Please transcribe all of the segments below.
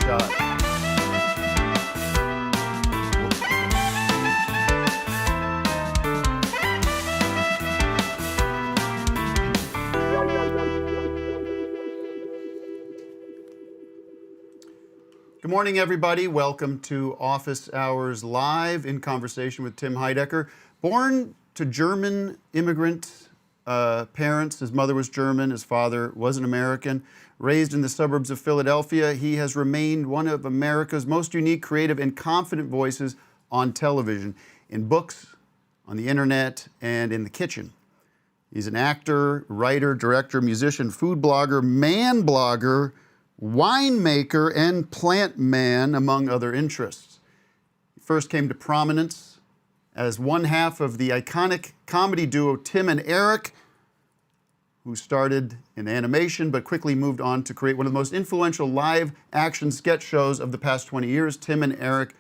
shot. Good morning, everybody. Welcome to Office Hours Live in conversation with Tim Heidecker. Born to German immigrant parents, his mother was German, his father was an American. Raised in the suburbs of Philadelphia, he has remained one of America's most unique, creative, and confident voices on television, in books, on the internet, and in the kitchen. He's an actor, writer, director, musician, food blogger, man blogger, winemaker, and plant man, among other interests. He first came to prominence as one half of the iconic comedy duo Tim and Eric, who started in animation but quickly moved on to create one of the most influential live-action sketch shows of the past 20 years, Tim and Eric.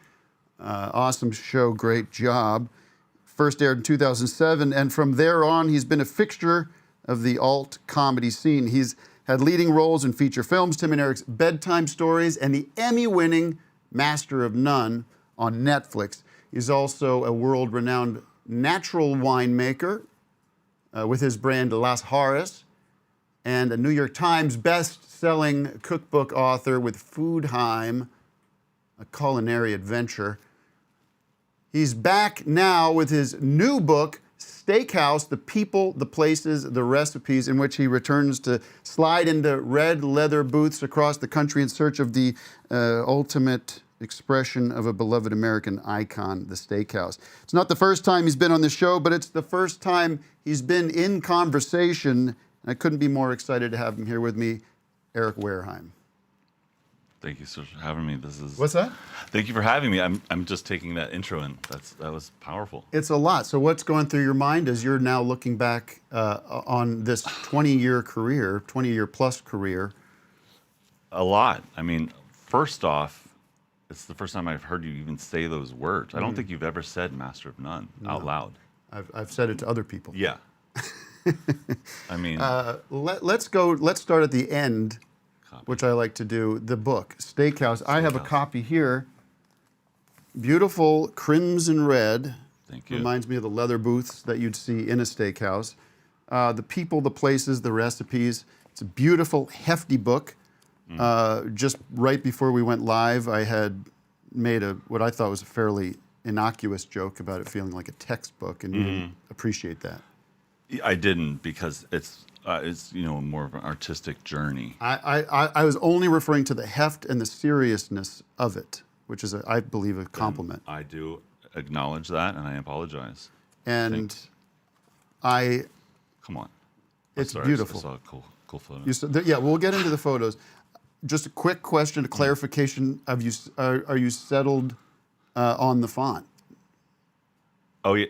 Awesome show, great job. First aired in 2007, and from there on, he's been a fixture of the alt comedy scene. He's had leading roles in feature films, Tim and Eric's Bedtime Stories, and the Emmy-winning Master of None on Netflix. He's also a world-renowned natural winemaker with his brand Las Jarras, and a New York Times best-selling cookbook author with Foodheim, a culinary adventure. He's back now with his new book, Steakhouse, The People, the Places, the Recipes, in which he returns to slide into red leather booths across the country in search of the ultimate expression of a beloved American icon, the steakhouse. It's not the first time he's been on the show, but it's the first time he's been in conversation. I couldn't be more excited to have him here with me, Eric Wareheim. Thank you for having me. What's that? Thank you for having me. I'm just taking that intro in. That was powerful. It's a lot. So what's going through your mind as you're now looking back on this 20-year career, 20-year plus career? A lot. I mean, first off, it's the first time I've heard you even say those words. I don't think you've ever said Master of None out loud. I've said it to other people. Yeah. I mean, let's start at the end. Which I like to do, the book, Steakhouse. I have a copy here. Beautiful crimson red. Thank you. Reminds me of the leather booths that you'd see in a steakhouse. The people, the places, the recipes. It's a beautiful, hefty book. Just right before we went live, I had made what I thought was a fairly innocuous joke about it feeling like a textbook, and you didn't appreciate that. I didn't, because it's more of an artistic journey. I was only referring to the heft and the seriousness of it, which is, I believe, a compliment. I do acknowledge that, and I apologize. And come on. It's beautiful. I saw a cool photo. Yeah, we'll get into the photos. Just a quick question, a clarification. Are you settled on the font? Oh yeah.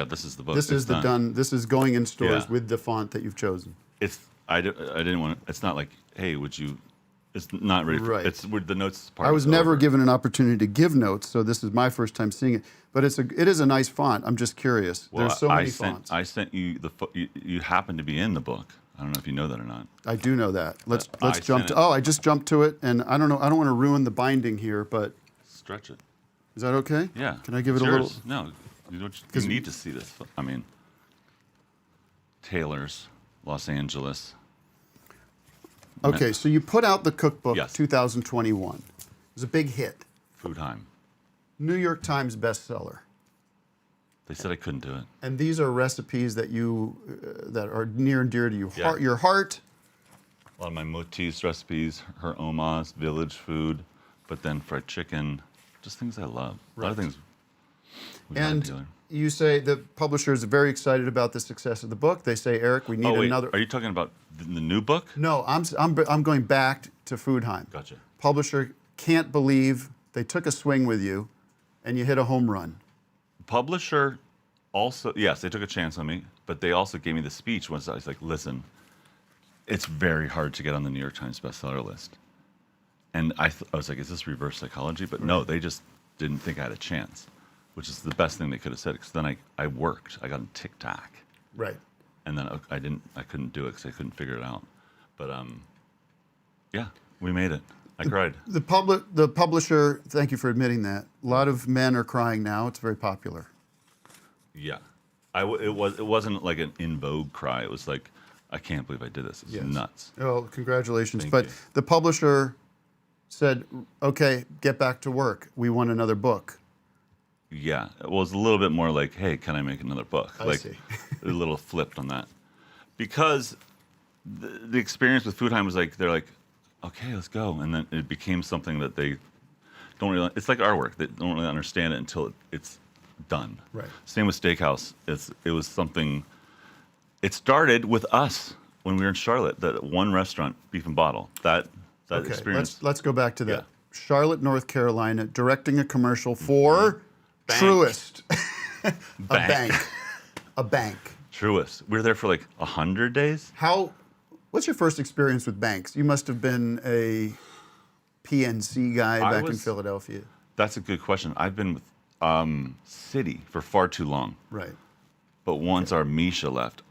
This is the book. This is done. This is going in stores with the font that you've chosen. I didn't want. It's not like, hey, would you? It's not ready. Right. It's with the notes part. I was never given an opportunity to give notes, so this is my first time seeing it. But it is a nice font. I'm just curious. Well, there's so many fonts. I sent you you happen to be in the book. I don't know if you know that or not. I do know that. Let's jump to. Oh, I just jumped to it, and I don't know. I don't want to ruin the binding here, but stretch it. Is that okay? Yeah. Can I give it a little? No. You need to see this. I mean, Taylor's, Los Angeles. Okay, so you put out the cookbook, 2021. It was a big hit. Foodheim. New York Times bestseller. They said I couldn't do it. And these are recipes that that are near and dear to your heart. A lot of my Motis recipes, her Oma's, village food, but then fried chicken, just things I love. Right. A lot of things. And you say the publisher is very excited about the success of the book. They say, Eric, we need another. Are you talking about the new book? No, I'm going back to Foodheim. Gotcha. Publisher can't believe they took a swing with you, and you hit a home run. Publisher also, yes, they took a chance on me, but they also gave me the speech once I was like, listen, it's very hard to get on the New York Times bestseller list. And I was like, is this reverse psychology? But no, they just didn't think I had a chance, which is the best thing they could have said, because then I worked. I got on TikTok. Right. And then I couldn't do it because I couldn't figure it out. But yeah, we made it. I cried. The publisher, thank you for admitting that. A lot of men are crying now. It's very popular. Yeah, it wasn't like an in vogue cry. It was like, I can't believe I did this. It's nuts. Well, congratulations. Thank but you. the publisher said, okay, get back to work. We want another book. Yeah, it was a little bit more like, hey, can I make another book? I like see. a little flipped on that, because the experience with Foodheim was like, they're like, okay, let's go, and then it became something that they don't really. It's like our work. They don't really understand it until it's done. Right. Same with Steakhouse. It was something. It started with us when we were in Charlotte. That one restaurant, Beef and Bottle. That Okay, experience. let's go back to that. Yeah. Charlotte, North Carolina, directing a commercial for Truist. A bank. Truist. We were there for like 100 days. What's your first experience with banks? You must have been a PNC guy back in Philadelphia. That's a good question. I've been with Citi for far too long. Right. But once our Misha left,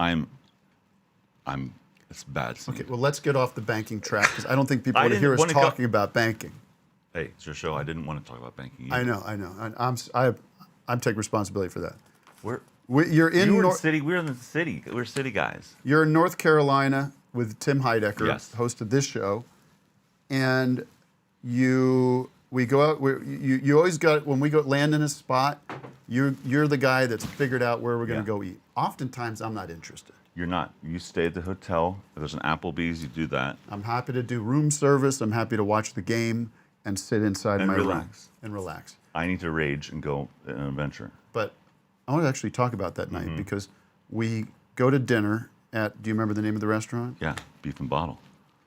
it's bad. Okay, well, let's get off the banking track because I don't think people I want to hear didn't us wanna go- talking about banking. Hey, it's your show. I didn't want to talk about banking. I Either. know. I'm taking responsibility for that. We're You're in you were in Nor- the city. We were in the city. We're city guys. You're in North Carolina with Tim Heidecker, Yes. hosted this show, and we go out. You always got when we go land in a spot. You're the guy that's figured out where we're going to go eat. Oftentimes, I'm not interested. You're not. You stay at the hotel. If there's an Applebee's, you do that. I'm happy to do room service. I'm happy to watch the game and sit inside And my room relax. and relax. I need to rage and go on an adventure. But I want to actually talk about that night because we go to dinner at. Do you remember the name of the restaurant? Yeah, Beef and Bottle.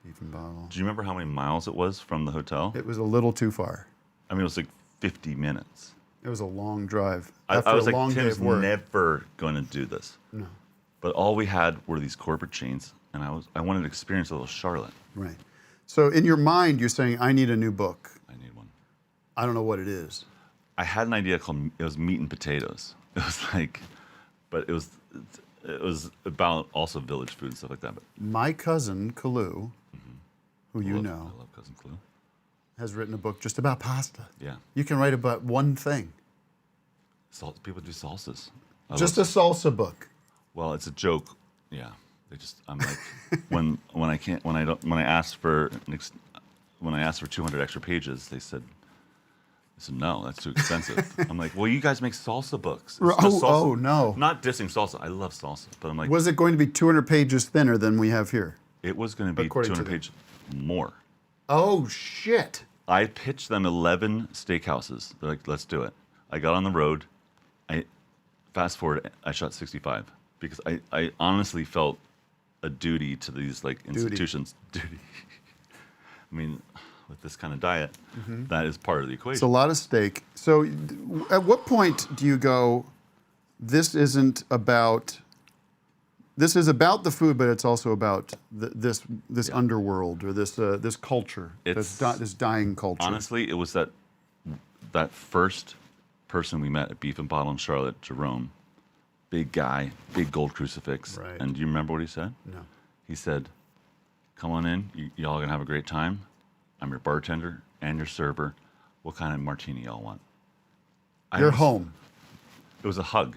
Beef and Bottle. Do you remember how many miles it was from the hotel? It was a little too far. I mean, it was like 50 minutes. It was a long drive. I After was a long like, day Tim's of work. never going to do this. No. But all we had were these corporate chains, and I wanted to experience a little Charlotte. Right. So in your mind, you're saying, I need a new book. I need one. I don't know what it is. I had an idea called it was Meat and Potatoes. It was like, but it was about also village food and stuff like that. But My cousin, Kalu, who you I know, love Cousin Clue. has written a book just about pasta. Yeah, You can write about one thing. people do salsas. Just a salsa book. Well, it's a joke. Yeah, I'm like when I asked for 200 extra pages, they said no, that's too expensive. I'm like, well, you guys make salsa books. It's just salsa. Oh, no. Not dissing salsa. I love salsa, but I'm like, Was it going to be 200 pages thinner than we have here? it was going to be According to 200 them. pages more. Oh, shit. I pitched them 11 steakhouses. They're like, let's do it. I got on the road. Fast forward, I shot 65 because I honestly felt a duty to these like institutions. Duty. I mean, with this kind of diet, that is part of the equation. It's a lot of steak. So at what point do you go, this is about the food, but it's also about this underworld or this culture, this dying culture? Honestly, it was that first person we met at Beef and Bottle in Charlotte, Jerome, big guy, big gold crucifix. Right. And do you remember what he said? No. He said, come on in, y'all are gonna have a great time. I'm your bartender and your server. What kind of martini y'all want? You're home. It was a hug.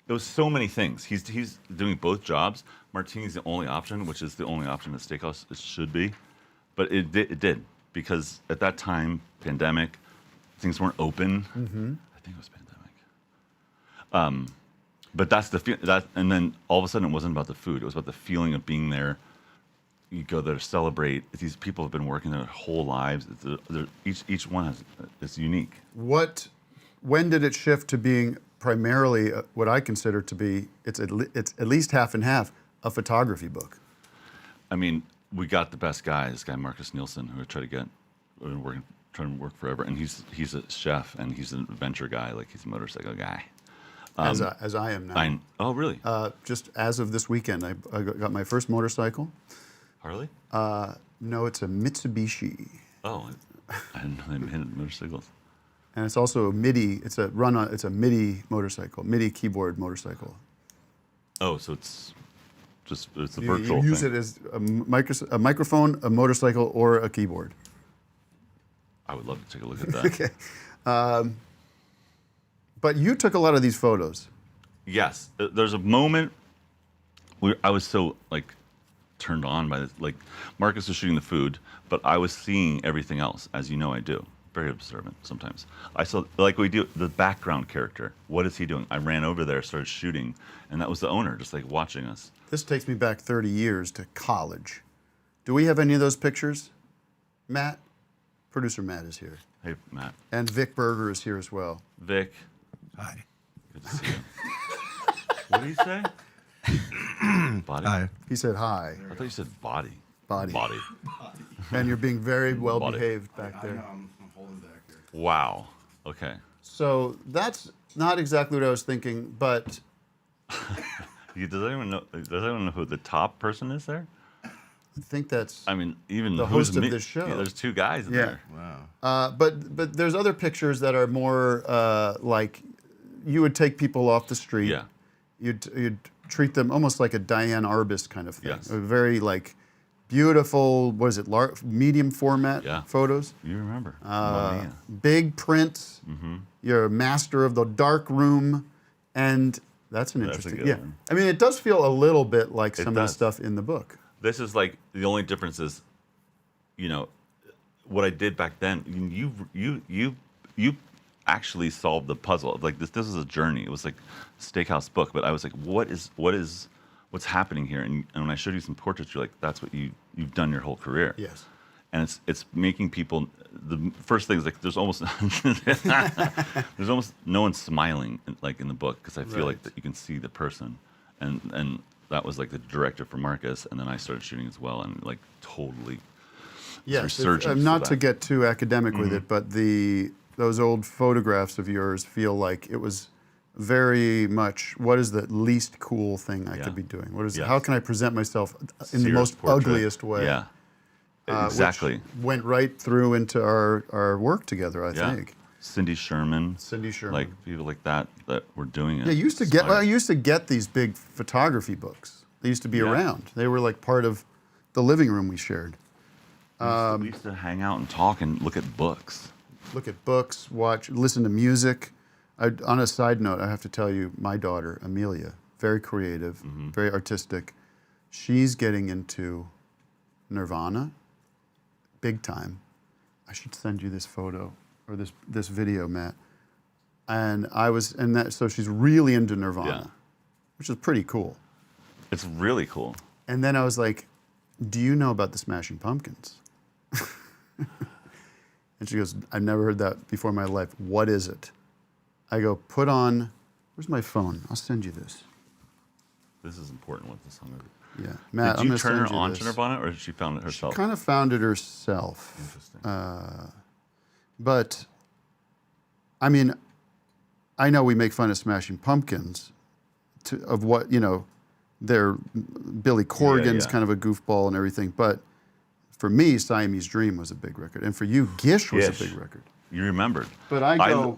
It was so many things. He's doing both jobs. Martini's the only option, which is the only option at steakhouse it should be. But it did because at that time, pandemic, things weren't open. I think it was pandemic. But that's and then all of a sudden it wasn't about the food. It was about the feeling of being there. You go there to celebrate. These people have been working their whole lives. Each one is unique. When did it shift to being primarily what I consider to be, it's at least half and half, a photography book? I mean, we got the best guy, this guy Marcus Nielsen, who I trying to work forever, and he's a chef and he's an adventure guy, like he's a motorcycle guy. As I am now. Oh, really? Just as of this weekend, I got my first motorcycle. Harley? No, it's a Mitsubishi. Oh, I didn't know they made motorcycles. And it's also a MIDI. It's a MIDI motorcycle, MIDI keyboard motorcycle. Oh, so it's a You virtual use thing. it as a microphone, a motorcycle, or a keyboard. I would love to take a look at that. Okay. But you took a lot of these photos. Yes, there's a moment where I was so like turned on by this. Like Marcus was shooting the food, but I was seeing everything else, as you know I do. Very observant sometimes. I saw, like we do, the background character. What is he doing? I ran over there, started shooting, and that was the owner, just like watching us. This takes me back 30 years to college. Do we have any of those pictures? Matt? Producer Matt is here. Hey, Matt. And Vic Berger is here as well. Vic. Hi. Good to see you. What did he say? Body? Hi. He said hi. I thought you said body. Body. Body. And you're being very well Body. behaved back there. I'm holding back here. Wow. Okay. So that's not exactly what I was thinking, but Does anyone know who the top person is there? I think that's I mean, even the who's host of me- this show. Yeah, there's two guys in Yeah. there. Wow. but there's other pictures that are more like you would take people off the street. Yeah. You'd treat them almost like a Diane Arbus kind of thing. Yes. A very like beautiful, what is it, medium format Yeah. photos. You remember? Mamma mia. Big print. Mm-hmm. You're a master of the dark room, and that's an That's a interesting. good Yeah, one. I mean, it does feel a little bit like some of the does. stuff in the book. This is like the only difference is, what I did back then. You actually solved the puzzle. Like this is a journey. It was like a steakhouse book, but I was like, what's happening here? And when I showed you some portraits, you're like, that's what you've done your whole career. Yes. And it's making people. The first thing is like there's almost no one smiling in the book because I feel like Right. that you can see the person, and that was like the director for Marcus, and then I started shooting as well, and like totally. Yes. resurgence Not of to that. get too academic with it, but those old photographs of yours feel like it was very much what is the least cool thing I Yeah. could be doing? What is Yes. how can I present myself in the Serious most portrait. ugliest way? Yeah. Which Exactly. went right through into our work together, I Yeah. think. Cindy Sherman. Cindy Sherman. Like people like that were doing it. Yeah, I used to get these big photography books. They used to be Yeah. around. They were like part of the living room we shared. We used to hang out and talk and look at books. Look at books, listen to music. On a side note, I have to tell you, my daughter, Amelia, very creative, very artistic. She's getting into Nirvana, big time. I should send you this photo or this video, Matt. So she's really into Nirvana, Yeah. which is pretty cool. It's really cool. And then I was like, do you know about the Smashing Pumpkins? And she goes, I've never heard that before in my life. What is it? I go, put on, where's my phone? I'll send you this. This is important what the song is. Yeah. Matt, Did I'm you gonna turn her send you on this. to Nirvana or did she found it herself? Kind of found it herself. Interesting. But, I mean, I know we make fun of Smashing Pumpkins of what, they're, Billy Corgan's yeah. kind of a goofball and everything, but for me, Siamese Dream was a big record. And for you, Gish was Gish. a big record. You remembered. But I go,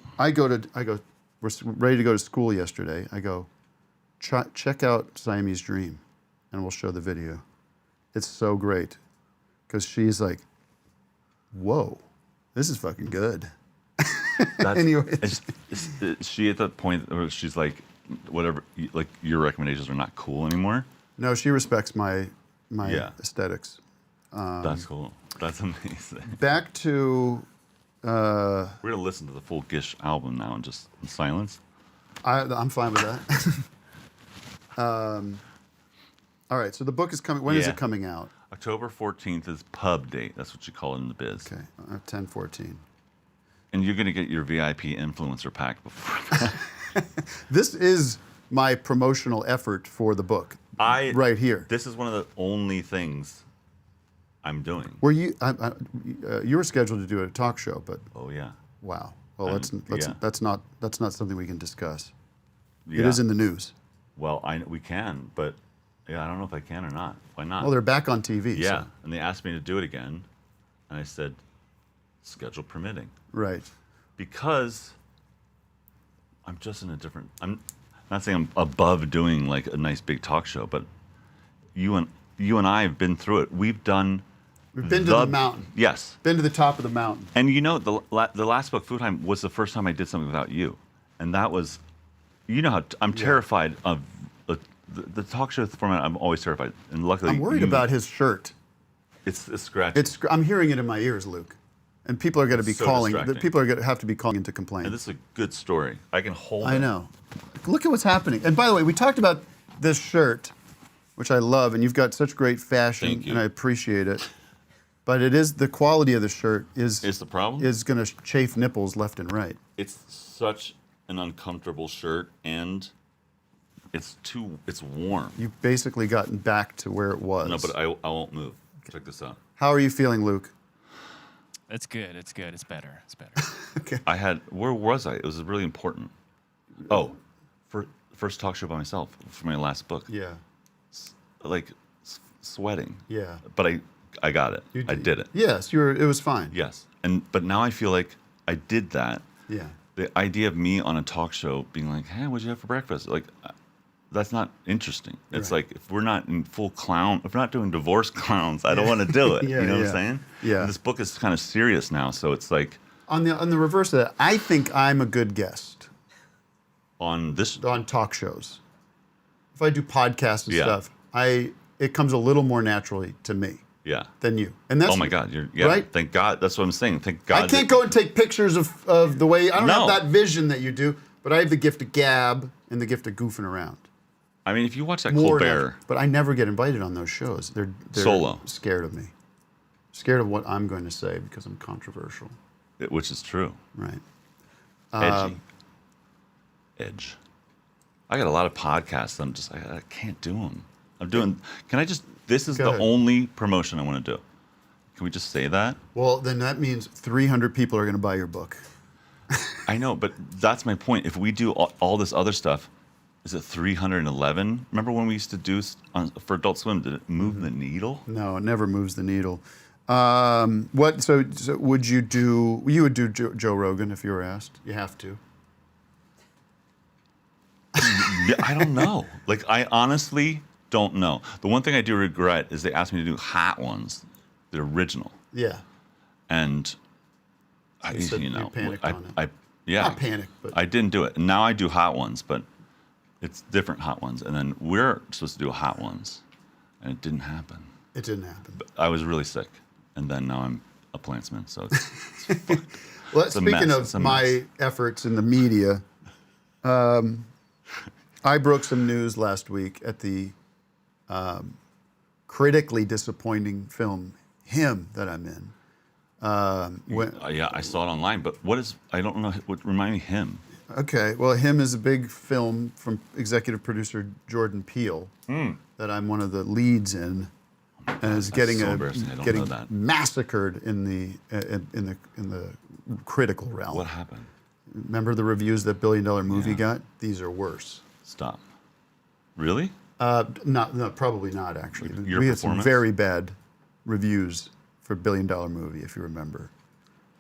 we're ready to go to school yesterday. I go, check out Siamese Dream, and we'll show the video. It's so great. Because she's like, whoa, this is fucking good. Anyways. Is she at that point where she's like, whatever, like your recommendations are not cool anymore? No, she respects my Yeah. aesthetics. That's cool. That's amazing. Back to, We're going to listen to the full Gish album now and just in silence. I'm fine with that. All right, so the book is coming. When is Yeah. it coming out? October 14th is pub date. That's what you call it in the biz. Okay, 10/14. And you're going to get your VIP influencer pack before that. This is my promotional effort for the book. Right here. This is one of the only things I'm doing. Were you? You were scheduled to do a talk show, but Oh, yeah. wow. Well, yeah. that's not something we can discuss. Yeah. It is in the news. Well, we can, but yeah, I don't know if I can or not. Why not? Well, they're back on TV. yeah, So. and they asked me to do it again, and I said, schedule permitting, Right. because I'm just in a different. I'm not saying I'm above doing like a nice big talk show, but you and I have been through it. We've done We've been to the mountain. Yes. Been to the top of the mountain. And you know, the last book, Food Time, was the first time I did something without you. And that was, you know how I'm terrified of the talk show format. I'm always terrified. And luckily, I'm worried about his shirt. It's scratchy. I'm hearing it in my ears, Luke. And people are going to be So calling. distracting. People are going to have to be calling in to complain. And this is a good story. I can hold it. I know. Look at what's happening. And by the way, we talked about this shirt, which I love, and you've got such great fashion, Thank you. and I appreciate it. But it is the quality of the shirt is the problem? Is going to chafe nipples left and right. It's such an uncomfortable shirt, and it's warm. You've basically gotten back to where it was. No, but I won't move. Check this out. How are you feeling, Luke? It's good. It's good. It's better. It's better. Okay. Where was I? It was really important. Oh, first talk show by myself for my last book. Yeah. Like sweating. Yeah. But I got it. I did it. Yes, it was fine. Yes. But now I feel like I did that. Yeah. The idea of me on a talk show being like, "Hey, what'd you have for breakfast?" Like, that's not interesting. It's Right. like if we're not in full clown, if we're not doing divorce clowns, I don't want to do it. Yeah, you know what yeah. I'm saying? Yeah. And this book is kind of serious now, so it's like On the reverse of that, I think I'm a good guest on this. on talk shows. If I do podcasts and Yeah. stuff, it comes a little more naturally to me Yeah. than you. And that's Oh my God! right? Thank God. That's what I'm saying. Thank God. I can't go and take pictures of the way I don't No. have that vision that you do, but I have the gift of gab and the gift of goofing around. I mean, if you watch that More Colbert, but I never get invited on those shows. They're Solo. scared of me. Scared of what I'm going to say because I'm controversial. which is true, Right. edge. I got a lot of podcasts. I can't do them. I'm doing. Can I just? This is Go the ahead. only promotion I want to do. Can we just say that? Well, then that means 300 people are going to buy your book. I know, but that's my point. If we do all this other stuff, is it 311? Remember when we used to do for Adult Swim? Did it move the needle? No, it never moves the needle. What? So would you do? You would do Joe Rogan if you were asked. You have to. Yeah, I don't know. Like, I honestly don't know. The one thing I do regret is they asked me to do hot ones, the original, Yeah. and You said you panicked on it. yeah, Not panic, but I didn't do it. And now I do hot ones, but it's different hot ones. And then we're supposed to do hot ones, and it didn't happen. it didn't happen. I was really sick, and then now I'm a plantsman, so it's fucked. Well, It's a speaking mess. It's a of my mess. efforts in the media, I broke some news last week at the critically disappointing film Him that I'm in. Yeah, I saw it online, but I don't know, remind me him. Okay, well, Him is a big film from executive producer Jordan Peele that I'm one of the leads in, and is getting so embarrassing. I don't know that. massacred in the critical realm. What happened? Remember the reviews that $1 billion movie Yeah. got? These are worse. Stop. Really? No, probably not actually. Your We had some performance? very bad reviews for $1 billion movie, if you remember.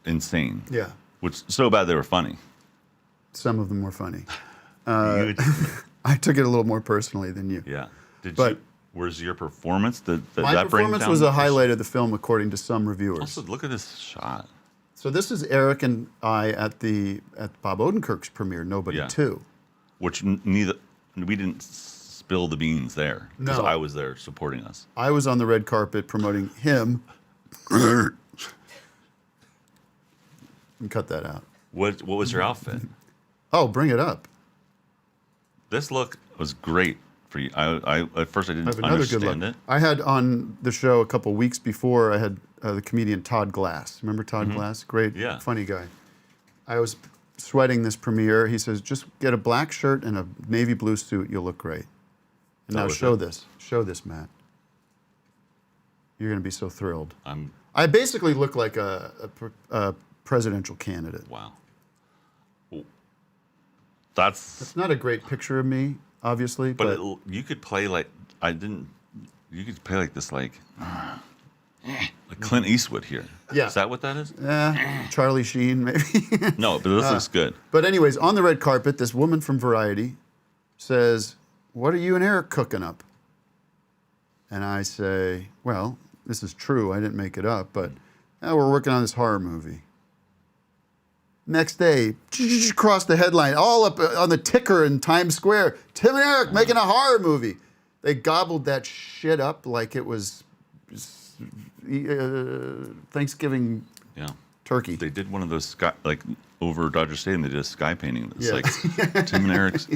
Insane. Yeah, Which so bad they were funny. some of them were funny. You- I took it a little more personally than you. yeah. But- Where's your performance? Did My that bring performance down was the- a highlight of the film, according to some reviewers. Also, look at this shot. So this is Eric and I at Bob Odenkirk's premiere, Nobody Yeah. 2. Which we didn't spill the beans there. Because No. I was there supporting us. I was on the red carpet promoting Him. And cut that out. What was your outfit? Oh, bring it up. This look was great for you. I at first I I didn't have another good understand look. it. I had on the show a couple weeks before, I had the comedian Todd Glass. Remember Todd Glass? Great, Yeah. funny guy. I was sweating this premiere. He says, just get a black shirt and a navy blue suit. You'll look great. And That now was show it? this. Show this, Matt. You're going to be so thrilled. I'm I basically look like a presidential candidate. wow. That's It's not a great picture of me, obviously, but you could play like you could play like this like Clint Eastwood here. Yeah. Is that what that is? Charlie Sheen, maybe. No, but this looks good. But anyways, on the red carpet, this woman from Variety says, "What are you and Eric cooking up?" And I say, "Well, this is true. I didn't make it up, but we're working on this horror movie. Next day, across the headline, all up on the ticker in Times Square, Tim and Eric making a horror movie. They gobbled that shit up like it was Thanksgiving turkey. They did one of those sky, like over Dodger Stadium. They did a sky painting. It's like Tim and Eric's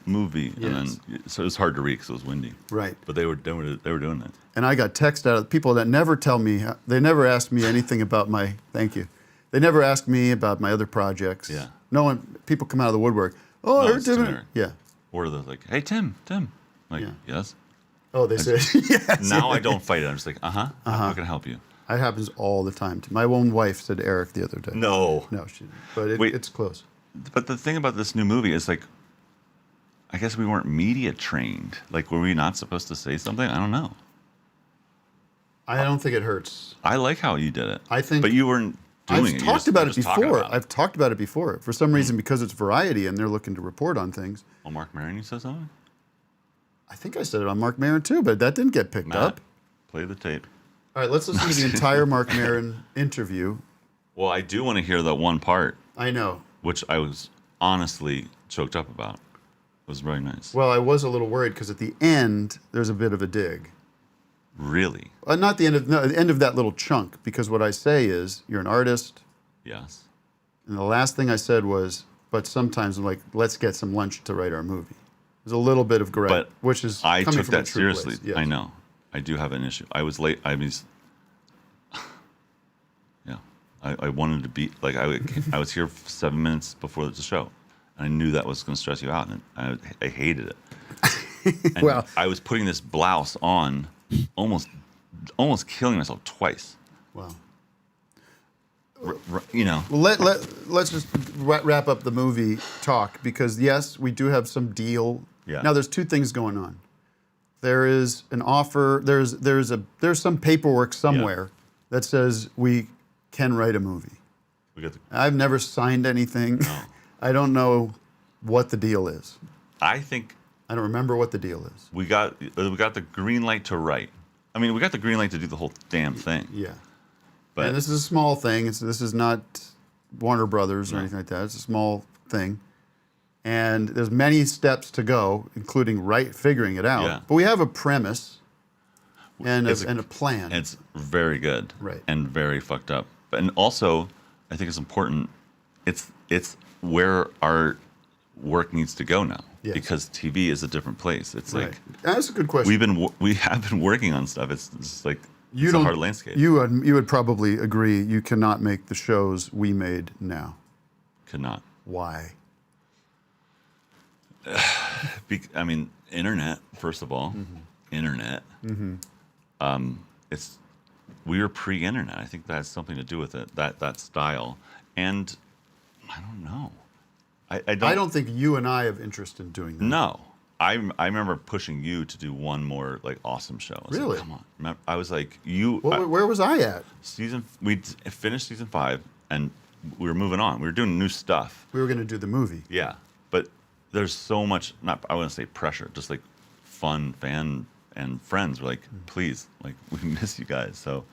movie, and then so it was hard to read because it was windy. Right. But they were doing it. And I got text out of people that never tell me. They never asked me anything about my. Thank you. They never asked me about my other projects. Yeah. No one. People come out of the woodwork. Oh, I heard Tim. and Eric. Yeah. Or they're like, "Hey, Tim." Like, yes. Oh, they say yes. Now I don't fight it. I'm just like, how can I help you? It happens all the time. My own wife said Eric the other day. No, she didn't. But it's close. But the thing about this new movie is like, I guess we weren't media trained. Like, were we not supposed to say something? I don't know. I don't think it hurts. I like how you did it. I think, but you weren't doing it. I've talked about it before. I've talked about it before. For some reason, because it's Variety and they're looking to report on things. Oh, Mark Maron, you said something? I think I said it on Mark Maron too, but that didn't get picked up. Play the tape. All right, let's listen to the entire Mark Maron interview. Well, I do want to hear that one part. I know. Which I was honestly choked up about. It was very nice. Well, I was a little worried because at the end, there's a bit of a dig. Really? Not the end of the end of that little chunk, because what I say is, you're an artist. Yes. And the last thing I said was, but sometimes I'm like, let's get some lunch to write our movie. There's a little bit of gripe, which is I coming took from that a true seriously. place. Yes. I know. I do have an issue. I was late. I mean, yeah. I wanted to be like I was here 7 minutes before the show, and I knew that was going to stress you out, and I hated it. And well, I was putting this blouse on, almost killing myself twice. Wow. You know. Well, let's just wrap up the movie talk, because yes, we do have some deal. Yeah. Now there's two things going on. There is an offer. There's some paperwork somewhere that says we can write a movie. I've never signed anything. No. I don't know what the deal is. I think I don't remember what the deal is. we got the green light to write. I mean, we got the green light to do the whole damn thing. Yeah. But And this is a small thing. This is not Warner Brothers or anything like that. It's a small thing. And there's many steps to go, including figuring it out. Yeah. But we have a premise and It's a plan. it's very good. Right. And very fucked up. And also, I think it's important. It's where our work needs to go now. Yes. Because TV is a different place. It's Right. like That's a good question. we have been working on stuff. It's just like it's a hard landscape. You would probably agree you cannot make the shows we made now. Could not. Why? I mean, internet. First of all, internet. We were pre-internet. I think that has something to do with it. That style. And I don't know. I don't think you and I have interest in doing that. No. I remember pushing you to do one more like awesome show. I was Really? like, come on. Remember, I was like, you. Where was I at? We'd finished season 5, and we were moving on. We were doing new stuff. We were going to do the movie. Yeah, but there's so much. I wouldn't say pressure, just like fun fan and friends were like, please, like we miss you guys. So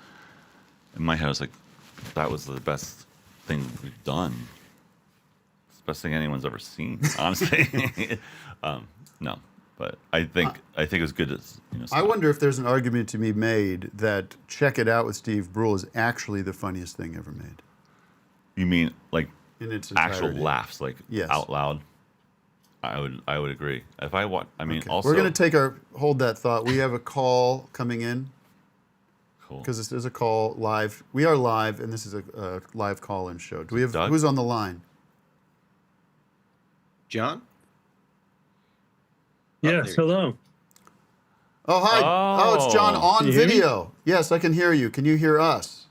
in my head, I was like, that was the best thing we've done. It's the best thing anyone's ever seen, honestly. No, but I think it was good as I wonder if there's an argument to be made that Check It Out with Steve Brule is actually the funniest thing ever made. You mean like In its actual entirety. laughs, like Yes. out loud? I would agree. If I watch, I mean, Okay. also We're going to hold that thought. We have a call coming in, cool. because this is a call live. We are live, and this is a live call-in show. Do we have Doug? who's on the line? John? Yes, hello. Oh, hi. Oh, it's John on Can you hear me? video. Yes, I can hear you. Can you hear us?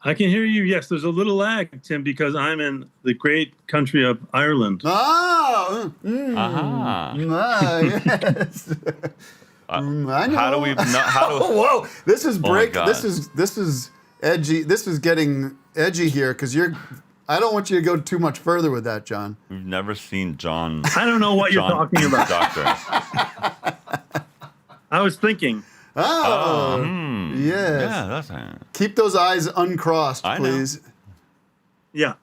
I can hear you. Yes, there's a little lag, Tim, because I'm in the great country of Ireland. Oh, Aha. yes. I know. How do we? Oh, whoa! This is my break. God. This is edgy. This is getting edgy here because you're. I don't want you to go too much further with that, John. We've never seen John. I don't know what you're John talking about. Doctor. I was thinking. Oh, yes. Yeah, that's Keep those eyes uncrossed, I know. please. Yeah.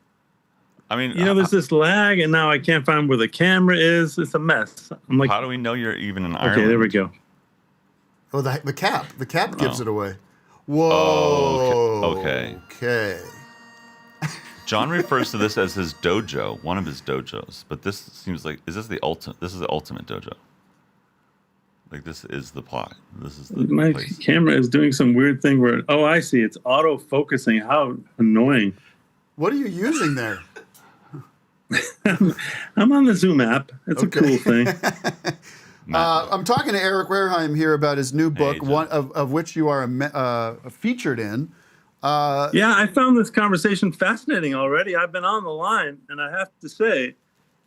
I mean, There's this lag, and now I can't find where the camera is. It's a mess. I'm like, how do we know you're even in Ireland? okay, there we go. Oh, the cap. The cap gives Oh. it away. Oh, Whoa. okay. Okay. John refers to this as his dojo, one of his dojos. But this seems like, is this the ultimate? This is the ultimate dojo. Like, this is the plot. This is the My place. camera is doing some weird thing where, oh, I see. It's auto focusing. How annoying. What are you using there? I'm on the Zoom app. It's Okay. a cool thing. I'm talking to Eric Wareheim here about his new book, John. one of which you are featured in. Yeah, I found this conversation fascinating already. I've been on the line, and I have to say,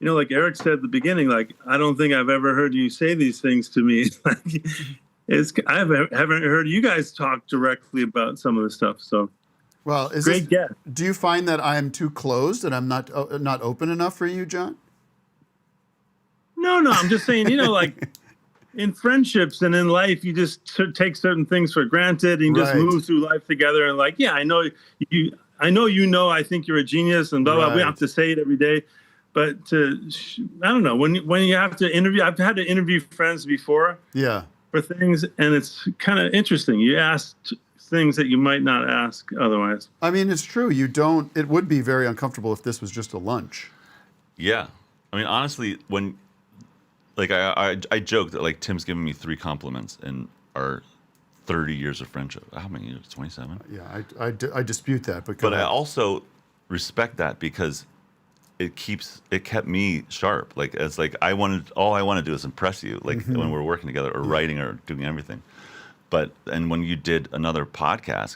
like Eric said at the beginning, like, I don't think I've ever heard you say these things to me. I haven't heard you guys talk directly about some of the stuff. So, Well, great guess. do you find that I am too closed and I'm not open enough for you, John? No, I'm just saying, like in friendships and in life, you just take certain things for granted and just Right. move through life together. And like, yeah, I know you. I think you're a genius, and blah blah. We Right. don't have to say it every day, but I don't know when you have to interview. I've had to interview friends before Yeah. for things, and it's kind of interesting. You ask things that you might not ask otherwise. I mean, it's true. It would be very uncomfortable if this was just a lunch. Yeah. I mean, honestly, when, like, I joke that, like, Tim's given me 3 compliments in our 30 years of friendship. How many years? 27? Yeah, I dispute that. But I also respect that because it kept me sharp. Like, it's like all I want to do is impress you, like when we're working together or writing or doing everything. And when you did another podcast,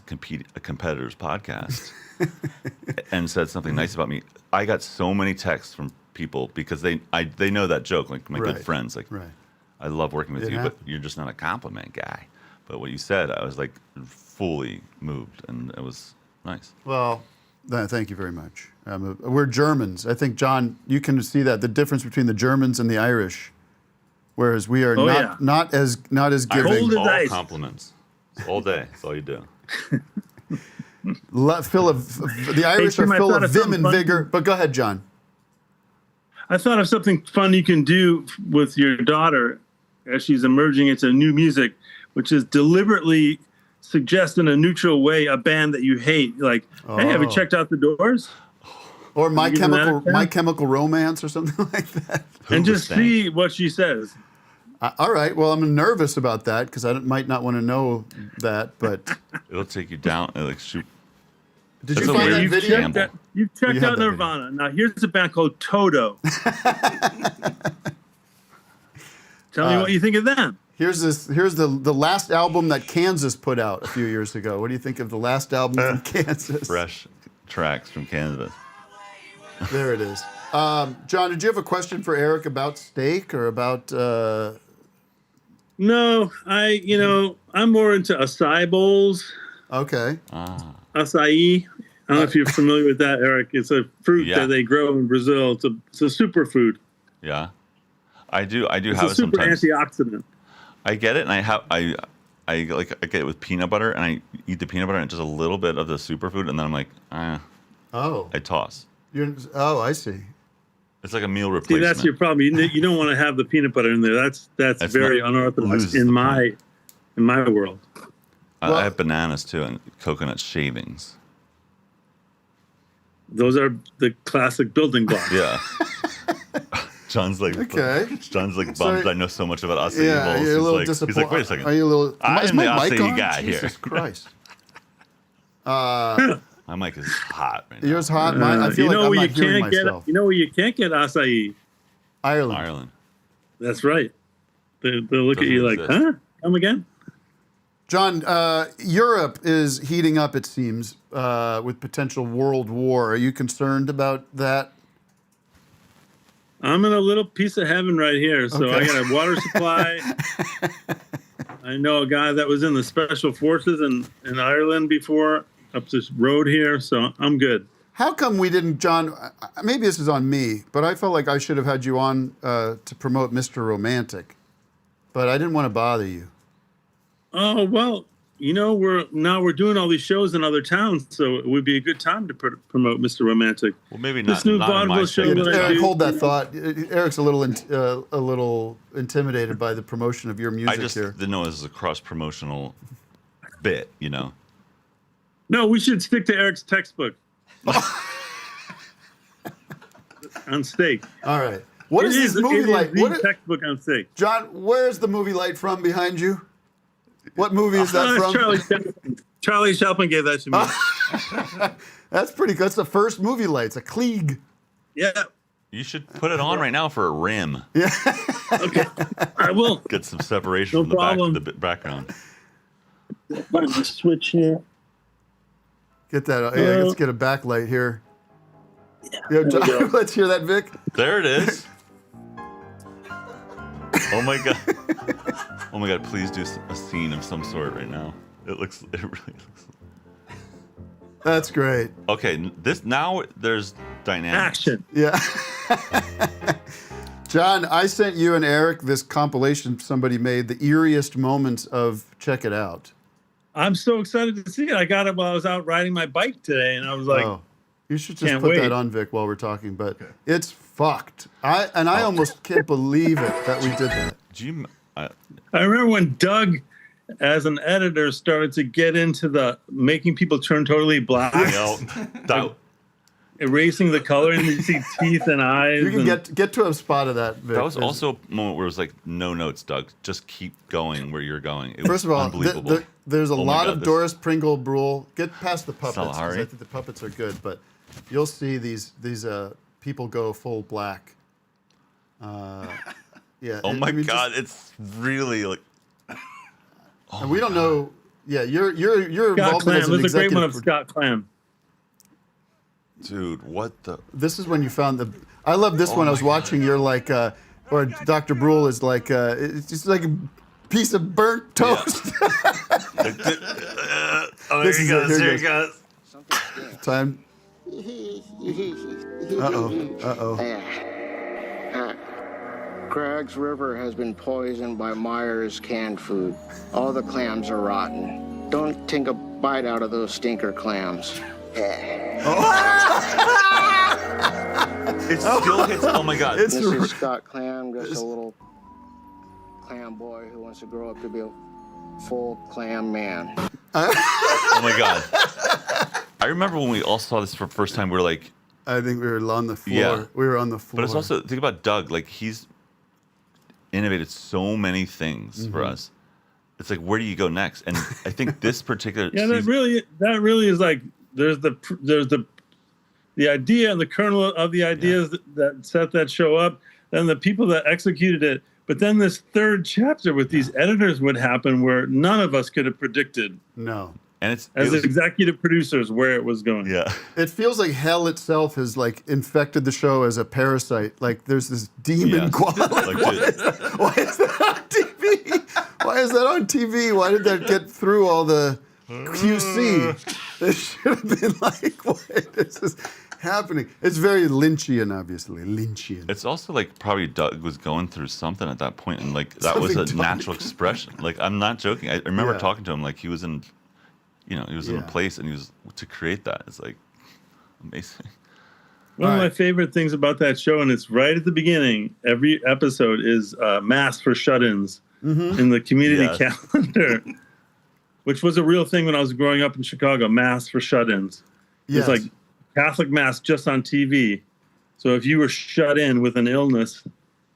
a competitor's podcast, and said something nice about me, I got so many texts from people because they know that joke, like my Right. good friends, like, Right. I love working with It you, but happened. you're just not a compliment guy. But what you said, I was like fully moved, and it was nice. Well, thank you very much. We're Germans. I think, John, you can see that the difference between the Germans and the Irish, whereas we are not as Cold giving. as All ice. compliments, all day. That's all you do. The Irish Tim, are I full thought of of vim something and funny. vigor. But go ahead, John. I thought of something fun you can do with your daughter as she's emerging into new music, which is deliberately suggest in a neutral way a band that you hate. Like, hey, have you Oh. checked out The Doors? Or My Give them that Chemical a chance. My Chemical Romance or something like that. And just Hoobastank. see what she says. All right. Well, I'm nervous about that because I might not want to know that. But It'll take you down and like shoot. did That's you a find that weird video? gamble. You've You checked have out that Nirvana. Now, here's a band called Toto. Tell me what you think of them. Here's the last album that Kansas put out a few years ago. What do you think of the last album from Kansas? Fresh tracks from Kansas. There it is. John, did you have a question for Eric about steak or about? No, I'm more into acai bowls. Okay. Acai. I don't know if you're familiar with that, Eric. It's a fruit Yeah. that they grow in Brazil. It's a superfood. Yeah, I do It's have a it super sometimes. antioxidant. I get it, and I get it with peanut butter, and I eat the peanut butter and just a little bit of the superfood, and then I'm like, Oh. I toss. I see. It's like a meal See, replacement. that's your problem. You don't want to have the peanut butter in there. That's That's very not- unorthodox loses in the my world. I have bananas too, and coconut shavings. Those are the classic building blocks. Yeah. John's like, Okay. John's like So- bummed. I know so much about acai Yeah, bowls. you're a little He's disappointed. like, wait a second. Are you a little? I'm is the my mic acai on? guy here. Jesus Christ. My mic is hot right now. Yours hot. Mine. I feel like I'm not hearing myself. You know where you can't get acai? Ireland. Ireland. That's right. They'll look at Doesn't you like, exist. huh? Come again? John, Europe is heating up, it seems, with potential world war. Are you concerned about that? I'm in a little piece of heaven right here. So I Okay. got a water supply. I know a guy that was in the special forces in Ireland before, up this road here. So I'm good. How come we didn't, John? Maybe this is on me, but I felt like I should have had you on to promote Mr. Romantic, but I didn't want to bother you. Oh, well, we're doing all these shows in other towns, so it would be a good time to promote Mr. Romantic. Well, maybe This not, new not in my vaudeville show segment. that I Eric, do. hold that thought. Eric's a little intimidated by the promotion of your music I just here. didn't know it was a cross-promotional bit, No, we should stick to Eric's textbook. On steak. All right. What is this movie like? The textbook on steak. John, where's the movie light from behind you? What movie is that from? Charlie Chaplin. Charlie Chaplin gave that to me. That's pretty good. That's the first movie light. It's a Klieg. Yeah. You should put it on right now for a rim. Okay. I will. Get some separation No from the problem. background. Find the switch here. Get that. Yeah, let's get a backlight here. Yeah, John, let's hear that, Vic. There it is. Oh my god. Oh my god, please do a scene of some sort right now. It really looks. That's great. Okay, now there's dynamics. Action. Yeah. John, I sent you and Eric this compilation somebody made, the eeriest moments of Check It Out. I'm so excited to see it. I got it while I was out riding my bike today, and I was like, you should just can't put wait. that on, Vic, while we're talking. But it's fucked. I almost can't believe it that we did that. I remember when Doug, as an editor, started to get into the making people turn totally black, erasing the color, and you see teeth and eyes. You can get to a spot of that, Vic. That was also a moment where it was like, no notes, Doug. Just keep going where you're going. It First of was all, unbelievable. there's a Oh my lot God, of this- Doris Pringle, Brule. Get past the puppets, 'cause I Salahari. think the puppets are good, but you'll see these people go full black. Yeah. Oh my I mean, god, it's really like. And we don't know. Yeah, you're Scott involved Clam. as an There's a great one of executive. Scott Clam. Dude, what the? This is when you found the. I love this one. I was watching. You're like, or Dr. Brule is like, it's just like a piece of burnt toast. Oh, This is it. Here Here it it goes. Time. Uh-oh. Craig's River has been poisoned by Myers canned food. All the clams are rotten. Don't take a bite out of those stinker clams. It still hits. Oh my god. It's This is Scott Clam, just a little clam boy who wants to grow up to be a full clam man. Oh my god. I remember when we all saw this for the first time. We were like, I think we were on the floor. Yeah. We were on the floor. but it's also think about Doug. Like he's innovated so many things for us. It's like, where do you go next? And I think this particular Yeah, that season, really is like there's the idea and the kernel of the ideas that set that show up, and the people that executed it. But then this third chapter with these editors would happen where none of us could have predicted no. and it as was, executive producers where it was going. yeah. It feels like hell itself has like infected the show as a parasite. Like there's this demon Yes. quality. Like, dude, Why is that on TV? Why is that on TV? Why did that get through all the QC? This should have been like, what is happening? It's very Lynchian, obviously. Lynchian. it's also like probably Doug was going through something at that point, and like that was Something a natural expression. Like I'm not joking. I remember Yeah. talking to him like he was in, he was in a Yeah. place, and he was to create that. It's like amazing. One of All my right. favorite things about that show, and it's right at the beginning, every episode is Mass for Shut-ins in the community Yes. calendar, which was a real thing when I was growing up in Chicago, Mass for Shut-ins. Yes. It's like Catholic Mass just on TV. So if you were shut in with an illness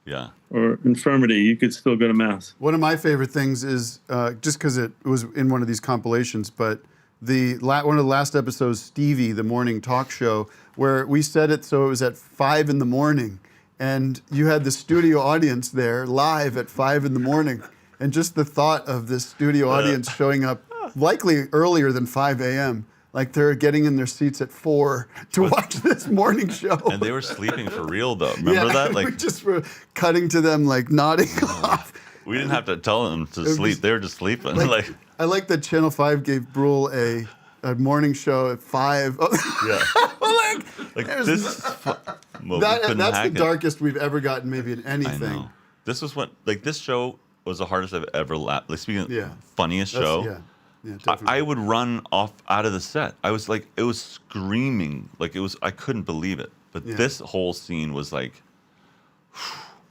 Yeah. or infirmity, you could still go to Mass. One of my favorite things is just because it was in one of these compilations, but one of the last episodes, Stevie, the morning talk show, where we set it so it was at 5 a.m, and you had the studio audience there live at 5 a.m, and just the thought of this studio audience showing up likely earlier than 5 a.m. Like they're getting in their seats at 4 to watch this morning show. And they were sleeping for real though. Remember that? we Like just were cutting to them like nodding off. we didn't have to tell them to was sleep. just- They were just sleeping. Like I like that Channel 5 gave Brule a morning show at 5. yeah. Like there's this. Well, we couldn't that's the hack it. darkest we've ever gotten, maybe in I anything. know. This was what like this show was the hardest I've ever laughed. Like, speaking Yeah. of funniest That's- show, Yeah, definitely. I would run off out of the set. I was like, it was screaming. Like, I couldn't believe it. But Yeah. this whole scene was like,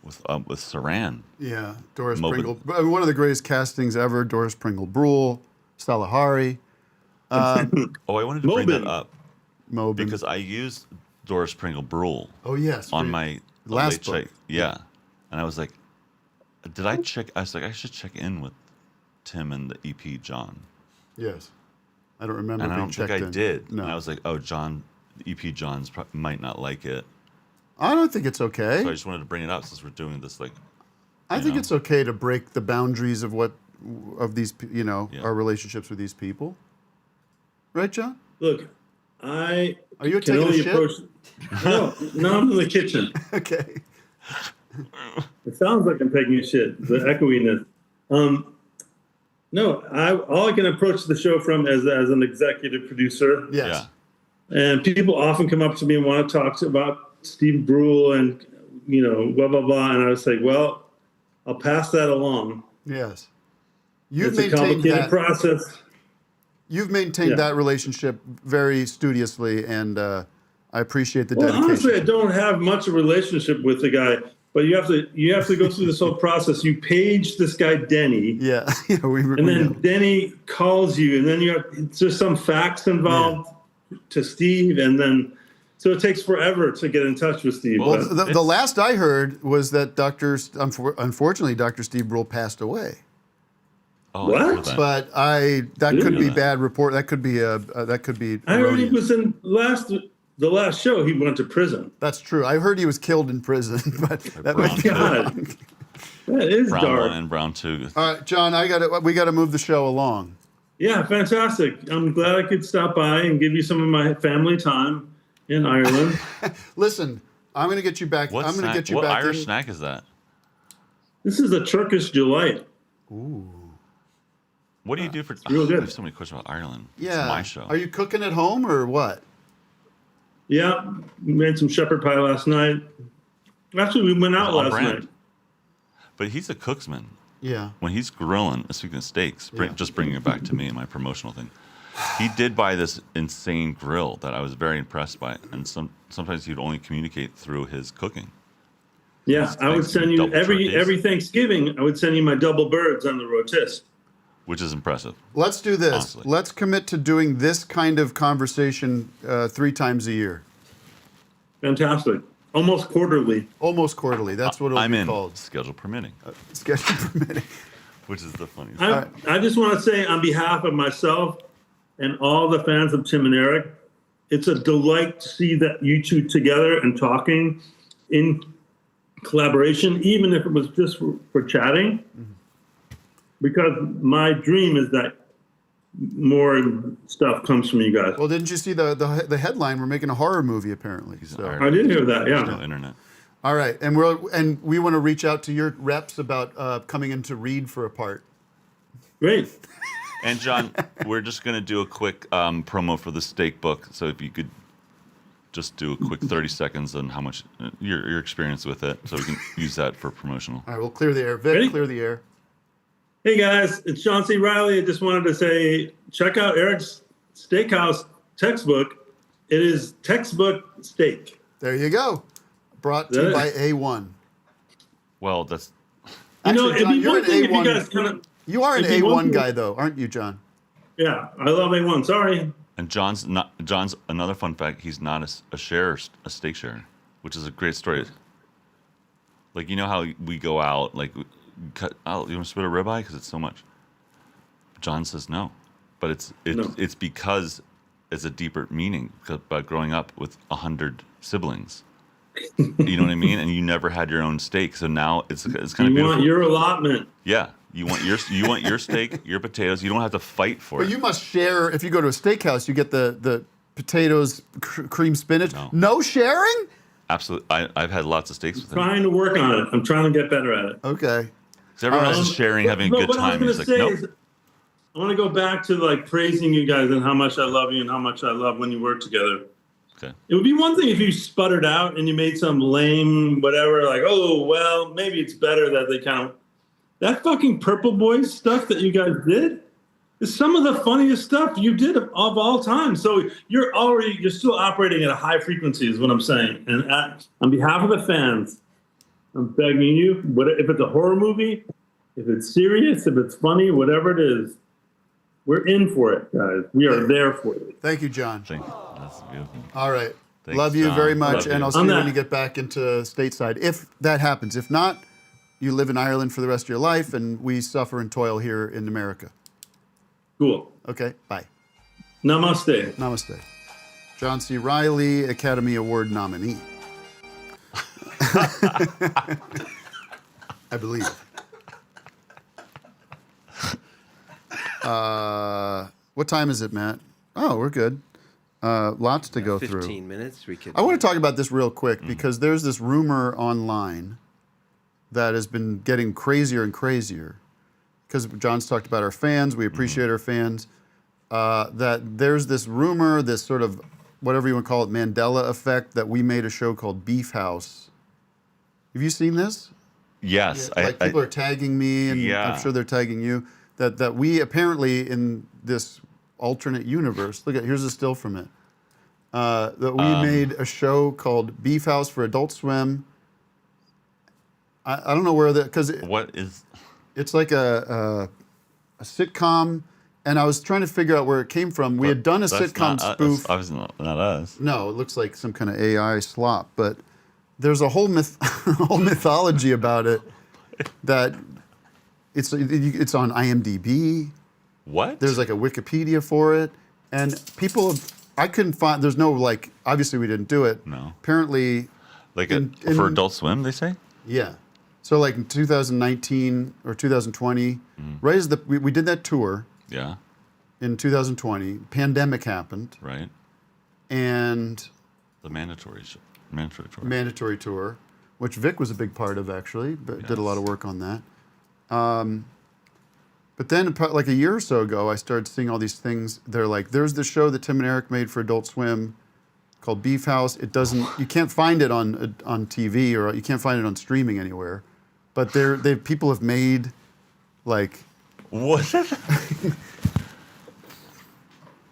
with Saran. Yeah, Doris Mobin. Pringle. I mean, one of the greatest castings ever. Doris Pringle, Brule, Salahari, Oh, I wanted to bring that Mobin. up Mobin. because I used Doris Pringle Brule oh yes, on we- my last late book. check. Yeah. And I was like, did I check? I was like, I should check in with Tim and the EP John. Yes, I don't remember. And I being don't think checked I in. did. No, And I was like, oh, John, the EP John's might not like it. I don't think it's okay. So I just wanted to bring it up since we're doing this. Like, I you think know? it's okay to break the boundaries of these, Yeah. our relationships with these people. Right, John? Look, I Are you can taking a only shit? approach. No, I'm in the kitchen. Okay. It sounds like I'm taking a shit. The echoiness. No, all I can approach the show from as an executive producer. Yes. yeah. And people often come up to me and want to talk about Steve Brule and, blah, blah, blah. And I was like, well, I'll pass that along. Yes. You've It's a maintained complicated that. process. You've maintained Yeah. that relationship very studiously, and I appreciate the Well, dedication. honestly, I don't have much of a relationship with the guy, but you have to go through this whole process. You page this guy, Denny. Yeah. Yeah. And then Denny calls you, and then it's just some facts involved to Steve, and then so it takes forever to get in touch with Steve. Well, but the last I heard was that unfortunately, Dr. Steve Brule passed away. Oh, What? I heard that. But that could be that. bad report. That could be I heard he erroneous. was in the last show. He went to prison. That's true. I heard he was killed in prison, but that might be God, that is Brown dark. 1 and Brown 2. All right, John, we got to move the show along. Yeah, fantastic. I'm glad I could stop by and give you some of my family time in Ireland. Listen, I'm going to get you back. What I'm going to snack? get you What back Irish in. snack is that? This is a Turkish delight. What do you do for? real good. I have so many questions about Ireland. Yeah. It's my show. Are you cooking at home or what? Yeah, we made some shepherd pie last night. Actually, we went out On last brand. night. But he's a cooksman. Yeah. When he's grilling, speaking of steaks, just bringing it back to me and my promotional thing, he did buy this insane grill that I was very impressed by. And sometimes he'd only communicate through his cooking. Yeah, I would send you Double turkeys. every Thanksgiving. I would send you my double birds on the rotisserie. Which is impressive. Let's do this. Honestly. Let's commit to doing this kind of conversation 3 times a year, Fantastic. Almost quarterly. almost quarterly. That's what it'll I'm be in. called. Schedule permitting, Schedule permitting. which is the funniest. I just want to say on behalf of myself and all the fans of Tim and Eric, it's a delight to see that you two together and talking in collaboration, even if it was just for chatting. Mm-hmm. Because my dream is that more stuff comes from you guys. Well, didn't you see the headline? We're making a horror movie, apparently. He's So. an I did hear that, There's yeah. no internet. All right, and we want to reach out to your reps about coming in to read for a part. Great. And John, we're just going to do a quick promo for the steak book. So if you could just do a quick 30 seconds on how much your experience with it, so we can use that for promotional. All right, we'll clear the air. Vic, Ready? clear the air. Hey guys, it's John C. Reilly. I just wanted to say, check out Eric's Steakhouse textbook. It is textbook steak. There you go. Brought to you by A1. Well, that's Actually, it'd John, be you're one an thing if you A1. guys kind of, You are an it'd be one A1 thing- guy, though, aren't you, John? yeah, I love A1. Sorry. and John's another fun fact. He's not a steak sharer, which is a great story. Like, you know how we go out, like, cut out, you want to split a ribeye because it's so much. John says no, but No. it's because it's a deeper meaning by growing up with 100 siblings. You know what I mean? And you never had your own steak, so now it's kind of You beautiful. want your allotment. Yeah, you want your steak, your potatoes. You don't have to fight for But it. you must share. If you go to a steakhouse, you get the potatoes, cream spinach. No sharing? Absolutely. I've had lots of steaks with him. Trying to work on it. I'm trying to get better at it. Okay. Because everyone else is sharing, having a good What I time. was He's going like, to say nope. is, I want to go back to like praising you guys and how much I love you and how much I love when you work together. Okay. It would be one thing if you sputtered out and you made some lame whatever, like, oh, well, maybe it's better that they kind of that fucking Purple Boys stuff that you guys did is some of the funniest stuff you did of all time. So you're still operating at a high frequency, is what I'm saying. And on behalf of the fans, I'm begging you, if it's a horror movie, if it's serious, if it's funny, whatever it is, we're in for it, guys. We are there for it. Thank you, John. Thank you. That's beautiful. All right. Thanks, Love you John. very much, Love and you. I'll see you when you get back into stateside. If that happens. If not, you live in Ireland for the rest of your life, and we suffer and toil here in America. Cool. Okay, bye. Namaste. Namaste. John C. Reilly, Academy Award nominee. I believe. What time is it, Matt? Oh, we're good. Lots to go 15 through. minutes. We could. I want to talk about this real quick because there's this rumor online that has been getting crazier and crazier. Because John's talked about our fans, we appreciate our fans. That there's this rumor, this sort of whatever you want to call it, Mandela effect, that we made a show called Beef House. Have you seen this? Yes. Like people are tagging me, and Yeah. I'm sure they're tagging you. That we apparently in this alternate universe. Here's a still from it. That we made a show called Beef House for Adult Swim. I don't know where because What is... it's like a sitcom, and I was trying to figure out where it came from. We had done a That's sitcom not spoof. That's obviously not us. No, it looks like some kind of AI slop, but there's a whole whole mythology about it that it's on IMDb. What? There's like a Wikipedia for it, and I couldn't find. There's no obviously we didn't do it. No. Apparently, Like in for Adult Swim, they say? yeah. So like in 2019 or 2020, right as we did that tour Yeah. in 2020, pandemic happened, Right. and The mandatory tour. mandatory tour, which Vic was a big part of actually, but did a lot of work on that. But then like a year or so ago, I started seeing all these things. They're like, there's this show that Tim and Eric made for Adult Swim called Beef House. You can't find it on TV, or you can't find it on streaming anywhere. But people have made like, What?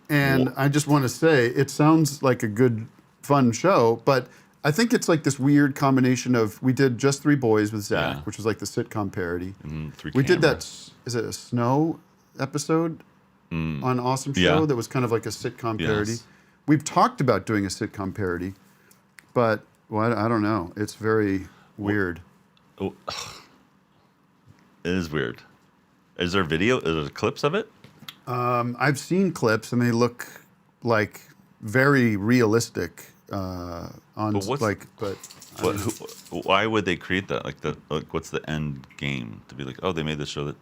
and I just want to say, it sounds like a good, fun show, but I think it's like this weird combination of, we did Just Three Boys with Zach, Yeah. which was like the sitcom parody. Three We did camera. that, is it a Snow episode on Awesome Show Yeah. that was kind of like a sitcom parody? Yes. We've talked about doing a sitcom parody, but I don't know. It's very weird. Oh, it is weird. Is there video? Is there clips of it? I've seen clips and they look like very realistic on But what's- Why would they create that? Like what's the end game? To be like, oh, they made this show that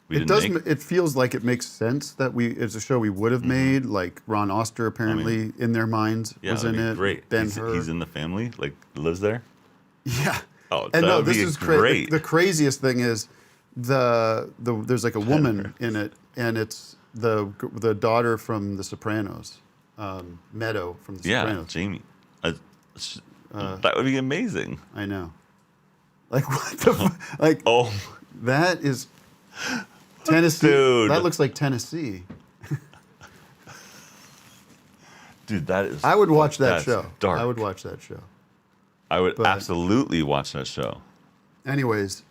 we It didn't does. make? It feels like it makes sense that it's a show we would have made. Like Ron Oster apparently in their minds Yeah, was that'd in be it. great. Ben he's Hur. in the family, like lives there. Yeah. Oh, And that no, would this be is great. The craziest thing is there's like a woman in it, and it's the daughter from The Sopranos, Meadow from The Yeah, Sopranos. Jamie. That would be amazing. I know. Like what the like? Oh, That is Tennessee. Dude. That looks like Tennessee. dude, that is. I would watch that that's show. Dark. I would watch that show. I would but- absolutely watch that show. Anyways,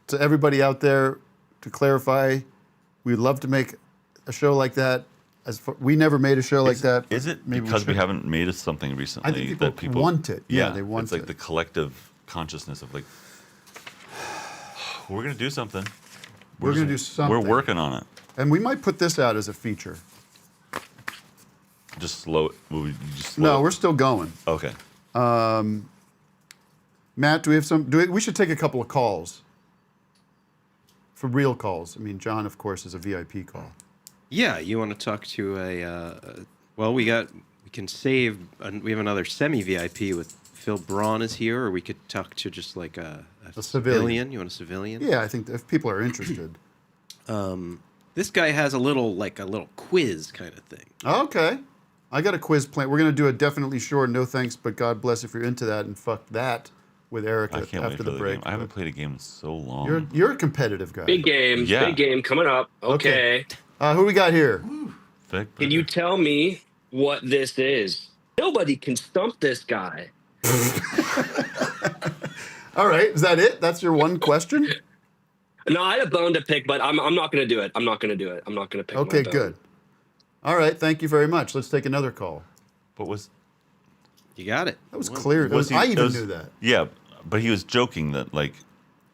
to everybody out there, to clarify, we'd love to make a show like that. We never made a show like that. Is it Maybe because we should. haven't made something recently I think that people want it. Yeah, they want It's like it. the collective consciousness of like, we're gonna do something. We're gonna do something. We're working on it. And we might put this out as a feature. Just slow it. No, we're still going. Okay. Matt, do we have we should take a couple of calls. For real calls. I mean, John, of course, is a VIP call. Yeah, you want to talk to well, we can save. We have another semi VIP with Phil Braun is here, or we could talk to just like a civilian. You want a civilian? Yeah, I think if people are interested. This guy has a little quiz kind of thing. Okay. I got a quiz plan. We're going to do a definitely sure, no thanks, but God bless if you're into that, and fuck that with Eric I can't wait after for the break. game. I haven't played a game in so long. You're a competitive guy. Big game. Yeah. Big game coming up. Okay. Who we got here? Vic Can you Berger. tell me what this is? Nobody can stump this guy. All right, is that it? That's your one question? No, I had a bone to pick, but I'm not going to do it. I'm not going to do it. I'm not going to pick Okay, my bone. good. All right, thank you very much. Let's take another call. But was You got it. That was clear. was he? I it even was- knew that. Yeah, but he was joking that like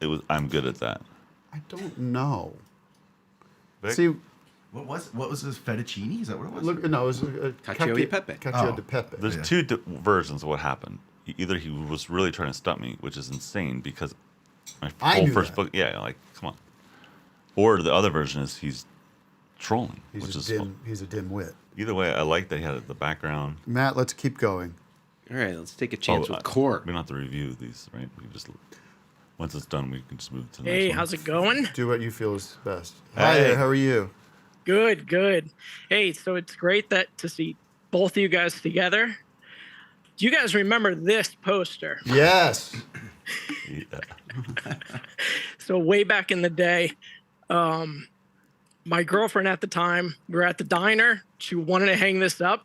it was. I'm good at that. I don't know. Vic? See, What was this fettuccine? Is that what it was? look, no, it was Cacio e pepe. Cacio Oh. de pepe. There's two versions of what happened. Either he was really trying to stump me, which is insane because my I whole knew first that. book. Yeah, like come on. Or the other version is he's trolling, which He's is a dim. He's a dim wit. either way. I like that he had the background. Matt, let's keep going. All right, let's take a chance with We Core. don't have to review these, right? We just once it's done, we can just move to the Hey, next one. how's it going? Do what you feel is best. Hi Hey. there. How are you? Good, good. Hey, so it's great to see both of you guys together. Do you guys remember this poster? Yes. Yeah. So way back in the day, my girlfriend at the time, we were at the diner. She wanted to hang this up.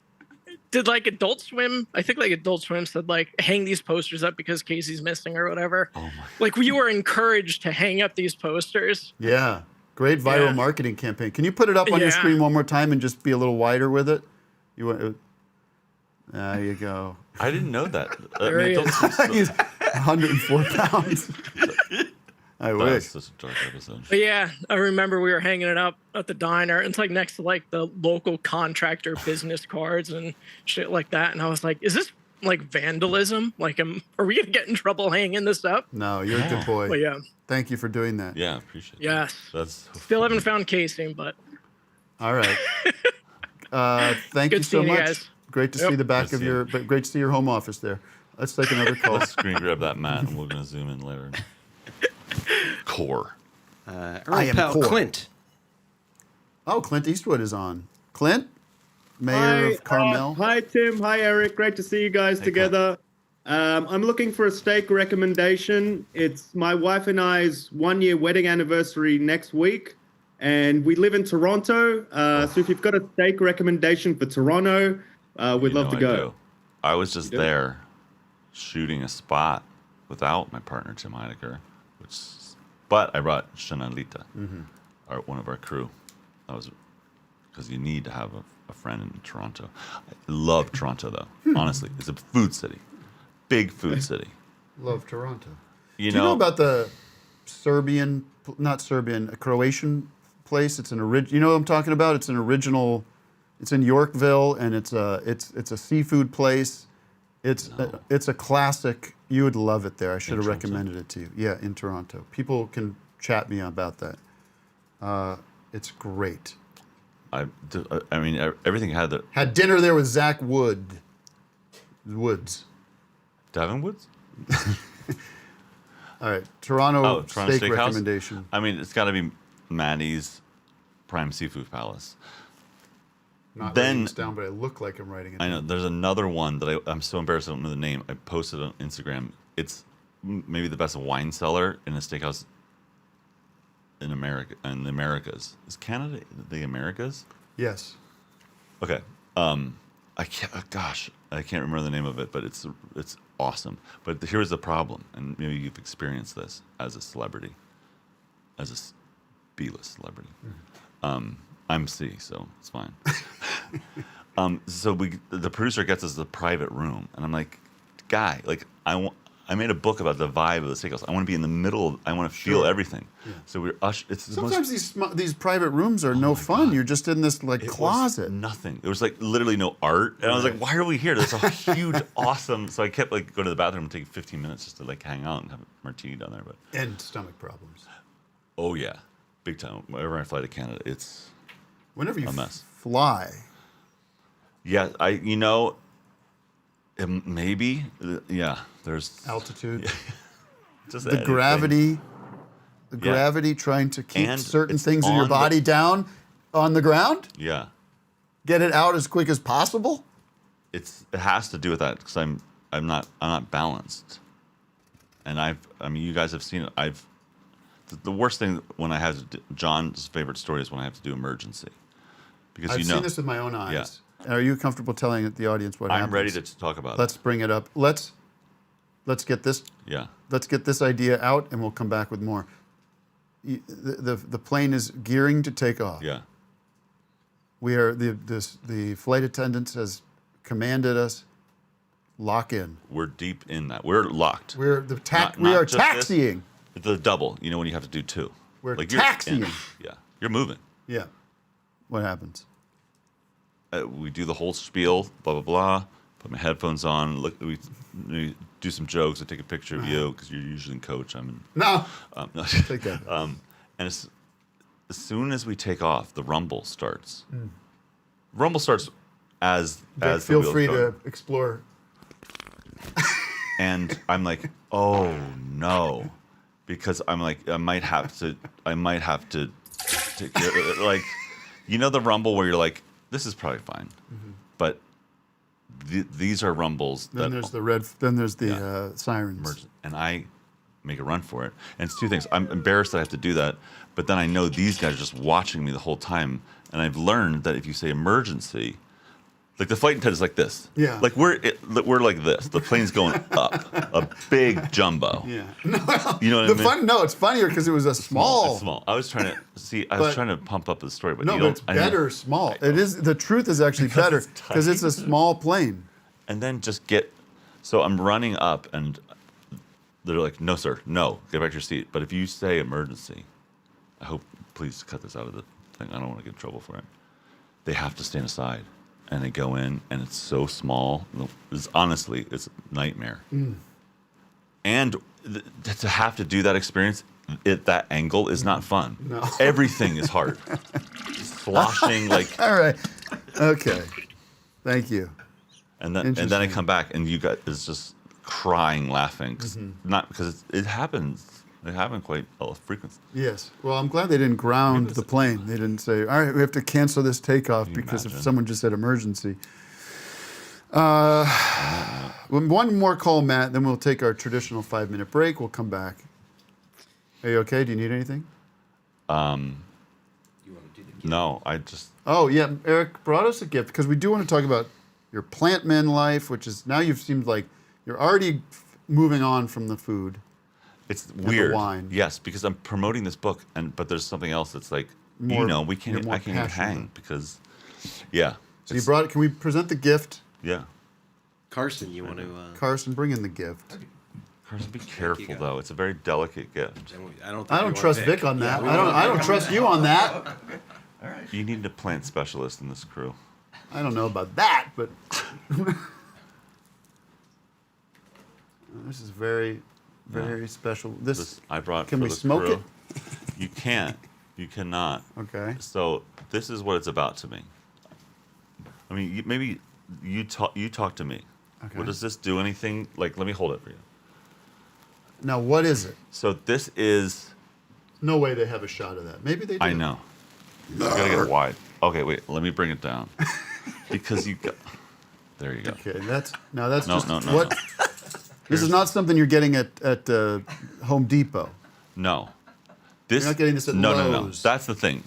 Did like Adult Swim? I think like Adult Swim said like hang these posters up because Casey's missing or whatever. Oh my. Like we were encouraged to hang up these posters. Yeah. Great viral Yeah. marketing campaign. Can you put it up on your Yeah. screen one more time and just be a little wider with it? You want? There you go. I didn't know that. There he is. He's 104 pounds. I That's wish. such a dark episode. But yeah, I remember we were hanging it up at the diner. It's like next to like the local contractor business cards and shit like that. And I was like, is this like vandalism? Like, are we gonna get in trouble hanging this up? No, you're a good boy. But yeah, Thank you for doing that. Yeah, appreciate. yes. That. That's Still haven't found Casey, but All right. Thank Good you so seeing you much. guys. Great to Yep. see the back Good of to see your. But great to see your home office there. Let's take another call. Let's screen grab that Matt, and we're gonna zoom in later. Core. I Our am pal Core. Clint. Oh, Clint Eastwood is on. Clint, mayor of Carmel. Hi, Tim. Hi, Eric. Great to see you guys together. I'm looking for a steak recommendation. It's my wife and I's 1-year wedding anniversary next week, and we live in Toronto. So if you've got a steak recommendation for Toronto, we'd You love know to I go. do. I was just do? there shooting a spot without my partner Tim Heidecker, but I brought Shanalita, one of our crew. That was because you need to have a friend in Toronto. I love Toronto though. Honestly, it's a food city, big food city. Love Toronto. You Do you know know, about the a Croatian place? It's an original. You know what I'm talking about? It's an original. It's in Yorkville, and it's a seafood place. It's a classic. You would love it there. I should have Toronto? recommended it to you. Yeah, in Toronto. People can chat me about that. It's great. I mean, everything had the Had dinner there with Zach Woods. Devon Woods. All right, Toronto, Oh, Toronto steak Steakhouse? recommendation. I mean, it's got to be Maddie's Prime Seafood Palace. Not Then- writing this down, but I look like I'm writing it. I know down. there's another one that I'm so embarrassed I don't know the name. I posted on Instagram. It's maybe the best wine cellar in a steakhouse in America, in the Americas. Is Canada the Americas? Yes. Okay. I can't remember the name of it, but it's awesome. But here's the problem, and maybe you've experienced this as a celebrity, as a B-list celebrity. I'm C, so it's fine. So the producer gets us the private room, and I'm like, guy, like I made a book about the vibe of the steakhouse. I want to be in the middle. I want to feel everything. Yeah. So we're it's the Sometimes most, these private rooms are no fun. God. You're just in this like it was closet. nothing. There was like literally no art, and I was like, why are we here? There's a huge, awesome. So I kept like going to the bathroom and take 15 minutes just to like hang out and have a martini down there. But And stomach problems. oh yeah, big time. Whenever I fly to Canada, it's Whenever you a mess. fly, yeah. Maybe yeah. There's altitude, just the anything. gravity, trying to keep And certain it's things in your on the- body down on the ground, Yeah. get it out as quick as possible. It has to do with that because I'm not balanced. And I mean, you guys have seen it. The worst thing when I have John's favorite story is when I have to do emergency. Because I've seen this with my own eyes. Yeah. Are you comfortable telling the audience what happens? I'm ready to talk about Let's bring it up. Let's get this. Yeah. Let's get this idea out, and we'll come back with more. The plane is gearing to take off. Yeah. We are the flight attendants has commanded us. Lock in. We're deep in that. We're locked. We are taxiing. The double. You know when you have to do two. We're like taxiing. Yeah. You're moving. Yeah. What happens? We do the whole spiel. Blah blah blah. Put my headphones on. Look. We do some jokes. I take a picture of you because you're usually in coach. I'm in. No. No. Take that. And as soon as we take off, the rumble starts. Rumble starts as feel the wheels free go. to explore. And I'm like, oh no, because I'm like, I might have to take like, you know, the rumble where you're like, this is probably fine, but these are rumbles. Then there's the red. Then there's the sirens. And I make a run for it. And it's two things. I'm embarrassed that I have to do that, but then I know these guys are just watching me the whole time, and I've learned that if you say emergency. Like the flight attendant's like this. Yeah. Like we're like this. The plane's going up, a big jumbo. Yeah. You know what I mean? No, it's funnier because it was a small. It's small. I was trying to pump up the story, but but it's better small. It is. The truth is actually better because it's a small plane. And then so I'm running up, and they're like, "No, sir, no, get back to your seat." But if you say emergency, I hope please cut this out of the thing. I don't want to get in trouble for it. They have to stand aside. And they go in, and it's so small. It's a nightmare. And to have to do that experience at that angle is not fun. No. Everything is hard. Sloshing like. All right. Okay. Thank you. And then I come back, and you guys is just crying, laughing, not because it happens. It happened quite frequently. Yes. Well, I'm glad they didn't ground the plane. They didn't say, all right, we have to cancel this takeoff because if someone just said emergency. One more call, Matt, then we'll take our traditional 5-minute break. We'll come back. Are you okay? Do you need anything? No, I just... Oh, yeah. Eric brought us a gift because we do want to talk about your plant man life, which is now you've seemed like you're already moving on from the food. It's weird. The wine. Yes, because I'm promoting this book, but there's something else that's like, I can't even hang because, yeah. So you brought it. Can we present the gift? Yeah. Carson, you want to? Carson, bring in the gift. Carson, be careful though. It's a very delicate gift. I don't trust Vic on that. I don't trust you on that. All right. You need a plant specialist in this crew. I don't know about that, but this is very special. This I brought. Can for we the smoke crew. it? You can't. You cannot. Okay. So this is what it's about to me. I mean, maybe you talk to me. Okay. Well, does this do anything? Like, let me hold it for you. Now, what is it? So this is. No way they have a shot of that. Maybe they do. I know. You gotta get it wide. Okay, wait. Let me bring it down. Because you got. There you go. Okay, that's just no, what. no. This is not something you're getting at Home Depot. No. This, You're not getting this at no. Lowe's. That's the thing.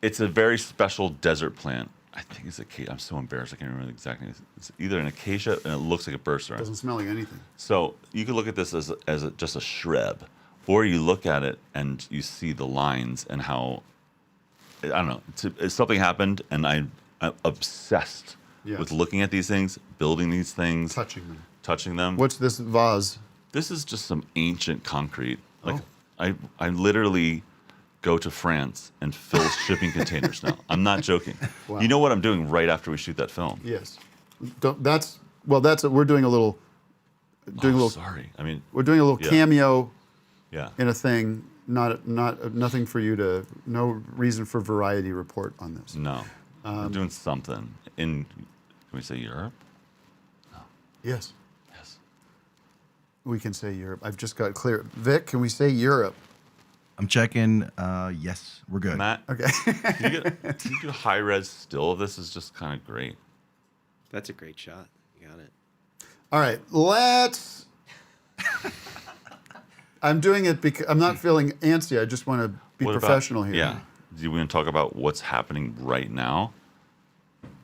It's a very special desert plant. I think it's acacia. I'm so embarrassed. I can't remember the exact name. It's either an acacia, and it looks like a burst around. Doesn't smell like anything. So you can look at this as just a shrub, or you look at it and you see the lines and how, I don't know, something happened, and I'm obsessed with looking at these things, building these things, touching them. What's this vase? This is just some ancient concrete. Like I literally go to France and fill shipping containers now. I'm not joking. Wow. You know what I'm doing right after we shoot that film? Yes. We're doing a little. Sorry. I mean, we're doing a little cameo. Yeah. In a thing, nothing for you to. No reason for Variety report on this. No. I'm doing something in. Can we say Europe? No. Yes. Yes. We can say Europe. I've just got clear. Vic, can we say Europe? I'm checking. Yes, we're good. Matt. Okay. Can you do high res still? This is just kind of great. That's a great shot. You got it. All right. Let's I'm doing it because I'm not feeling antsy. I just want to be What professional about, here. Yeah. Do you want to talk about what's happening right now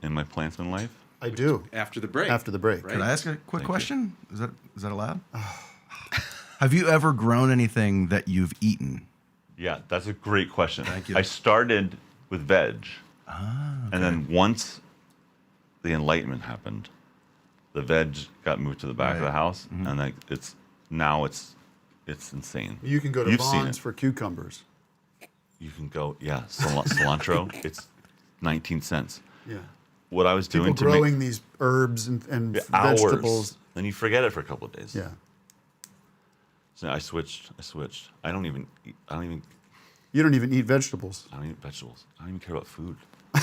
in my plantsman life? I do. After the break. After the break. Can I ask a quick Thank question? Is that allowed? Have you ever grown anything that you've eaten? Yeah, that's a great question. Thank you. I started with veg. And then once the Enlightenment happened, the veg got moved to the back of the house, and like it's insane. You can go to You've seen Vons it. for cucumbers. You can go, cilantro. It's 19 cents. Yeah. What I was People doing to growing make these herbs and hours, vegetables. then you forget it for a couple of days. Yeah. So I switched. I don't even You don't even eat vegetables. I don't eat vegetables. I don't even care about food. All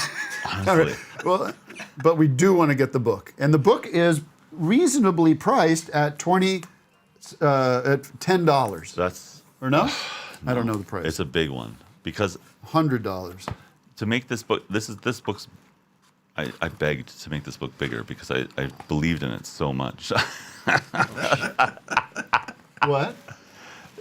Honestly. right. Well, but we do want to get the book, and the book is reasonably priced at $10. That's Or no? I don't know the price. It's a big one because $100. to make this book, this book's. I begged to make this book bigger because I believed in it so much. What?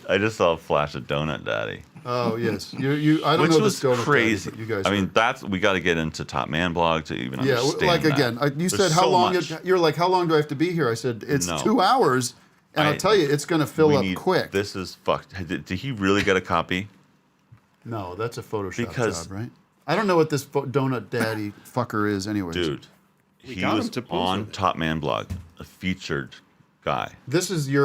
I just saw a flash of Donut Daddy. Oh yes, you. I don't Which know was this donut crazy. Daddy, but you guys. I mean, we got to get into Top Man blog to even understand like that. again, you There's said how so long? much. You're like, how long do I have to be here? I said it's No. 2 hours, and I'll tell you, it's going to fill We up need- quick. This is fucked. Did he really get a copy? No, that's a Photoshop Because- job, right? I don't know what this Donut Daddy fucker is, anyways. Dude, We he got was him to pose on with it. Top Man blog, a featured guy. This is we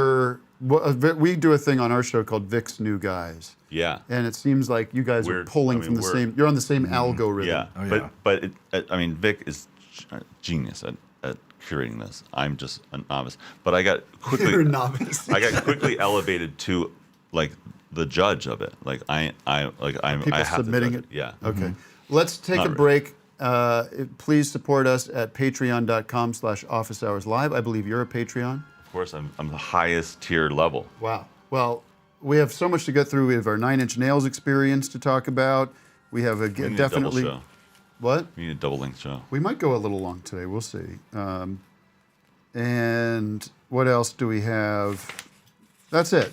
do a thing on our show called Vic's New Guys, Yeah. and it seems like you guys are pulling from the same. You're on the same algorithm. Yeah, Oh, yeah. but I mean, Vic is a genius at curating this. I'm just a novice. But I got quickly You're a novice. I got quickly elevated to like the judge of it. Like I'm People I have submitting to it. judge Yeah. Okay. Let's take Not a break. Please support us at patreon.com/officehourslive. I believe you're a Patreon. Of course, I'm the highest tier level. Wow. Well, we have so much to get through. We have our 9 Inch Nails experience to talk about. We have We need definitely. a double show. What? We need a double length show. We might go a little long today. We'll see. And what else do we have? That's it.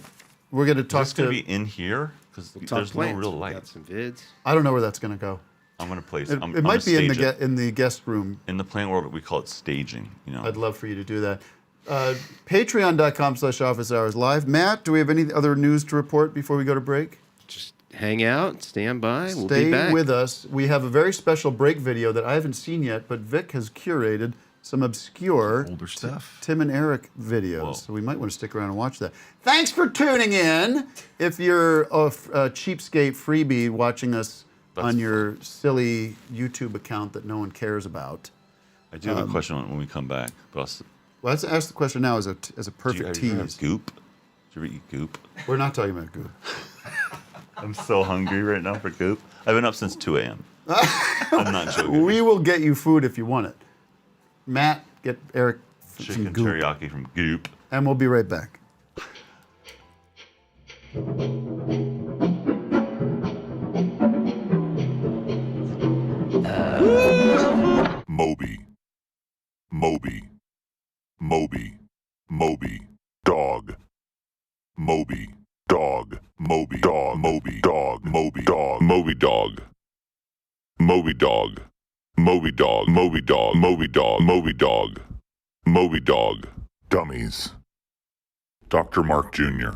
We're going to Is talk this going to be in here? Because there's no real light. Got some vids. I don't know where that's going to go. I'm going to place. It, I'm it might be stage it. in the guest room. In the plant world, we call it staging. You know. I'd love for you to do that. Patreon.com/officehourslive. Matt, do we have any other news to report before we go to break? Just hang out, stand by. We'll be Stay back. with us. We have a very special break video that I haven't seen yet, but Vic has curated some obscure Older stuff. Tim and Eric videos. Whoa. So we might want to stick around and watch that. Thanks for tuning in. If you're a cheapskate freebie watching us on your silly YouTube account that no one cares about. I do have a question when we come back. But Well, let's ask the question now as a do you perfect ever tease. have goop? Do you ever eat goop? We're not talking about goop. I'm so hungry right now for goop. I've been up since 2 a.m. I'm not joking. We will get you food if you want it. Matt, get Eric some Chicken goop. teriyaki from Goop. And we'll be right back. Moby, Moby, Moby, Moby, dog, Moby, dog, Moby, dog, Moby, dog, Moby, dog, Moby, dog, Moby, dog, Moby, dog, Moby, dog, Moby, dog, Moby, dog, Moby, dog, dummies, Dr. Mark Jr.,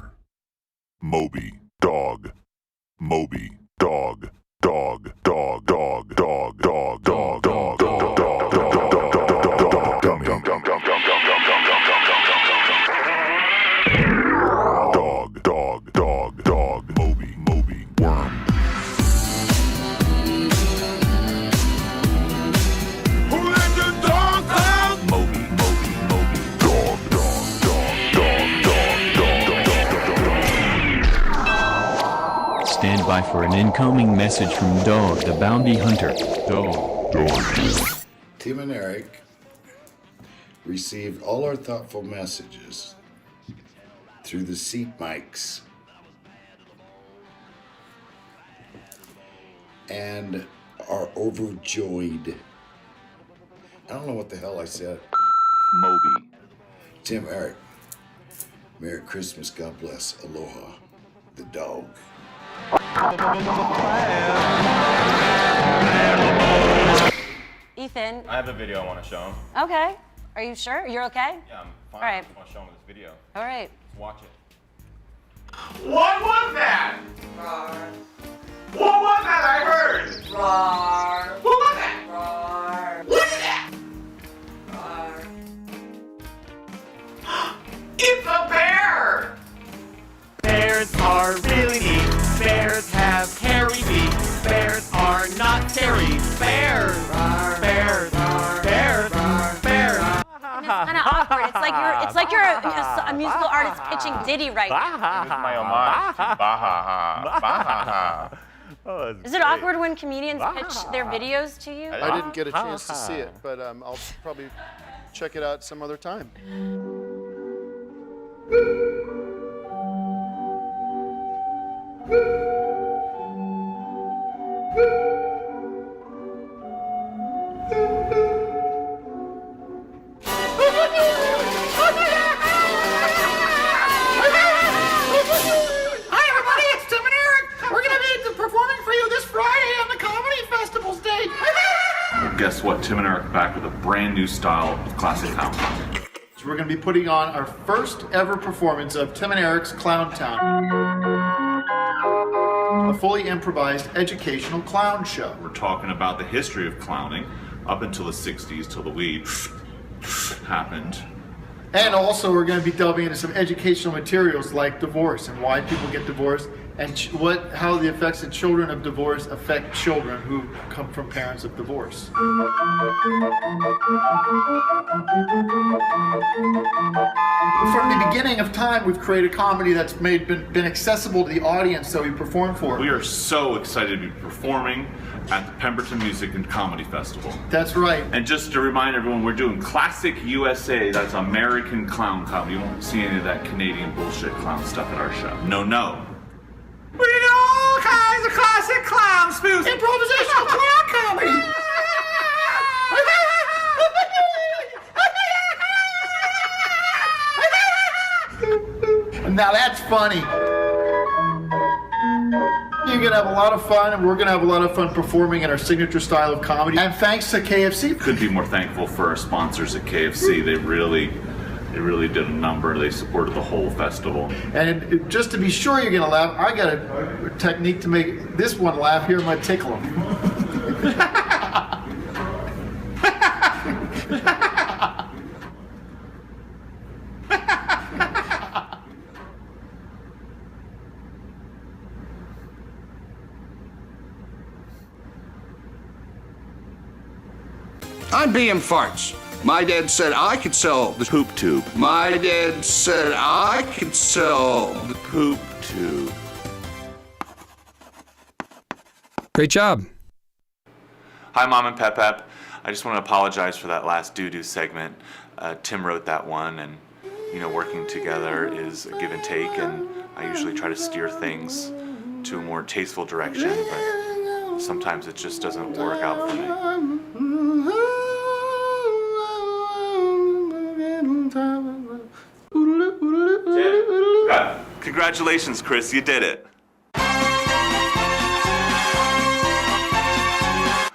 Moby, dog, Moby, dog, dog, dog, dog, dog, dog, dog, dog, dog, dog, dog, dummy, dog, dog, dog, dog, Moby, Moby, worm. Who let the dog out? Moby, Moby, Moby, dog, dog, dog, dog, dog, dog. Stand by for an incoming message from Dog the Bounty Hunter. Dog. Tim and Eric received all our thoughtful messages through the seat mics and are overjoyed. I don't know what the hell I said. Moby. Tim, Eric, Merry Christmas, God bless, aloha. the dog. Ethan. I have a video I want to show him. Okay. Are you sure? You're okay? Yeah, I'm fine. All right. I just want to show him this video. All right. Let's watch it. What was that? Roar. What was that I heard? Roar. What was that? Roar. What is that? Roar. It's a bear! Bears are really neat. Bears have hairy feet. Bears are not scary. Bears. Bears. Bears. Bears. It's kind of awkward. It's like you're a musical artist pitching Diddy right now. This is my homage. Baha ha. Oh, Is it awkward when comedians pitch their videos to you? I didn't get a chance to see it, but I'll probably check it out some other time. Hi everybody, it's Tim and Eric. We're gonna be performing for you this Friday on the Comedy Festival stage. Guess what? Tim and Eric back with a brand new style of classic comedy. So we're going to be putting on our first ever performance of Tim and Eric's Clown Town, a fully improvised educational clown show. We're talking about the history of clowning up until the 60s, till the weed happened. And also we're going to be delving into some educational materials like divorce and why people get divorced and how the effects of children of divorce affect children who come from parents of divorce. From the beginning of time, we've created comedy that's been accessible to the audience that we perform for. We are so excited to be performing at the Pemberton Music and Comedy Festival. That's right. And just to remind everyone, we're doing classic USA, that's American clown comedy. You won't see any of that Canadian bullshit clown stuff at our show. No, no. We do all kinds of classic clown spoofs. Improvisational clown comedy. Now that's funny. You're gonna have a lot of fun, and we're gonna have a lot of fun performing in our signature style of comedy. And thanks to KFC. Couldn't be more thankful for our sponsors at KFC. They really did a number. They supported the whole festival. And just to be sure you're gonna laugh, I got a technique to make this one laugh. Here, I'm gonna tickle him. I'm BM Farts. My dad said I could sell the poop tube. My dad said I could sell the poop tube. Great job. Hi, Mom and Pep Pep. I just want to apologize for that last doo-doo segment. Tim wrote that one, and working together is a give and take, and I usually try to steer things to a more tasteful direction, but sometimes it just doesn't work out for me. Congratulations, Chris, you did it.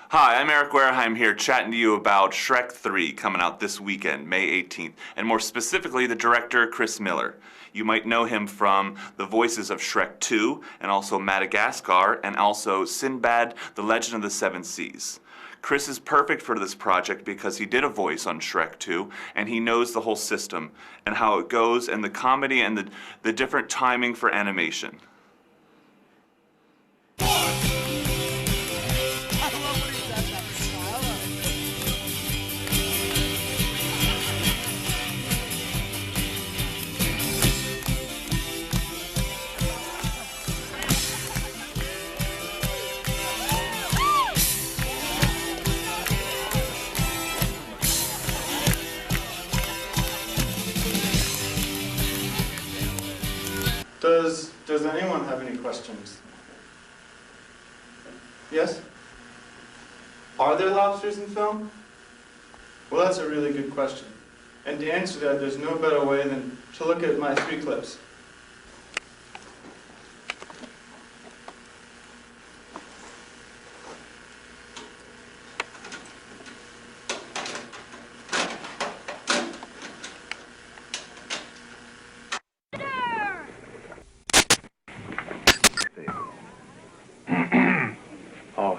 Hi, I'm Eric Wareheim here chatting to you about Shrek 3 coming out this weekend, May 18th, and more specifically the director Chris Miller. You might know him from the voices of Shrek 2 and also Madagascar and also Sinbad, The Legend of the Seven Seas. Chris is perfect for this project because he did a voice on Shrek 2 and he knows the whole system and how it goes and the comedy and the different timing for animation. Does anyone have any questions? Yes? Are there lobsters in film? Well, that's a really good question. And to answer that, there's no better way than to look at my 3 clips.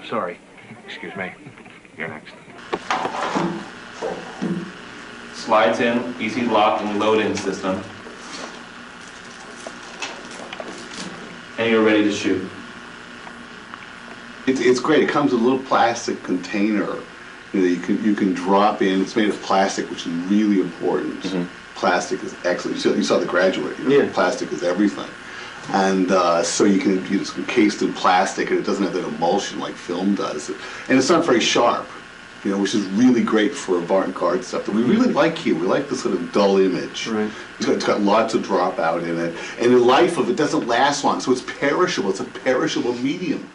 sorry. Excuse me. You're next. Slides in, easy lock and load-in system. And you're ready to shoot. It's great. It comes with a little plastic container. You can drop in. It's made of plastic, which is really important. Plastic is excellent. You saw the Graduate. Plastic is everything. And so it's encased in plastic, and it doesn't have that emulsion like film does. And it's not very sharp, which is really great for avant-garde stuff that we really like here. We like this sort of dull image. Right. It's got lots of dropout in it. And the life of it doesn't last long, so it's perishable. It's a perishable medium.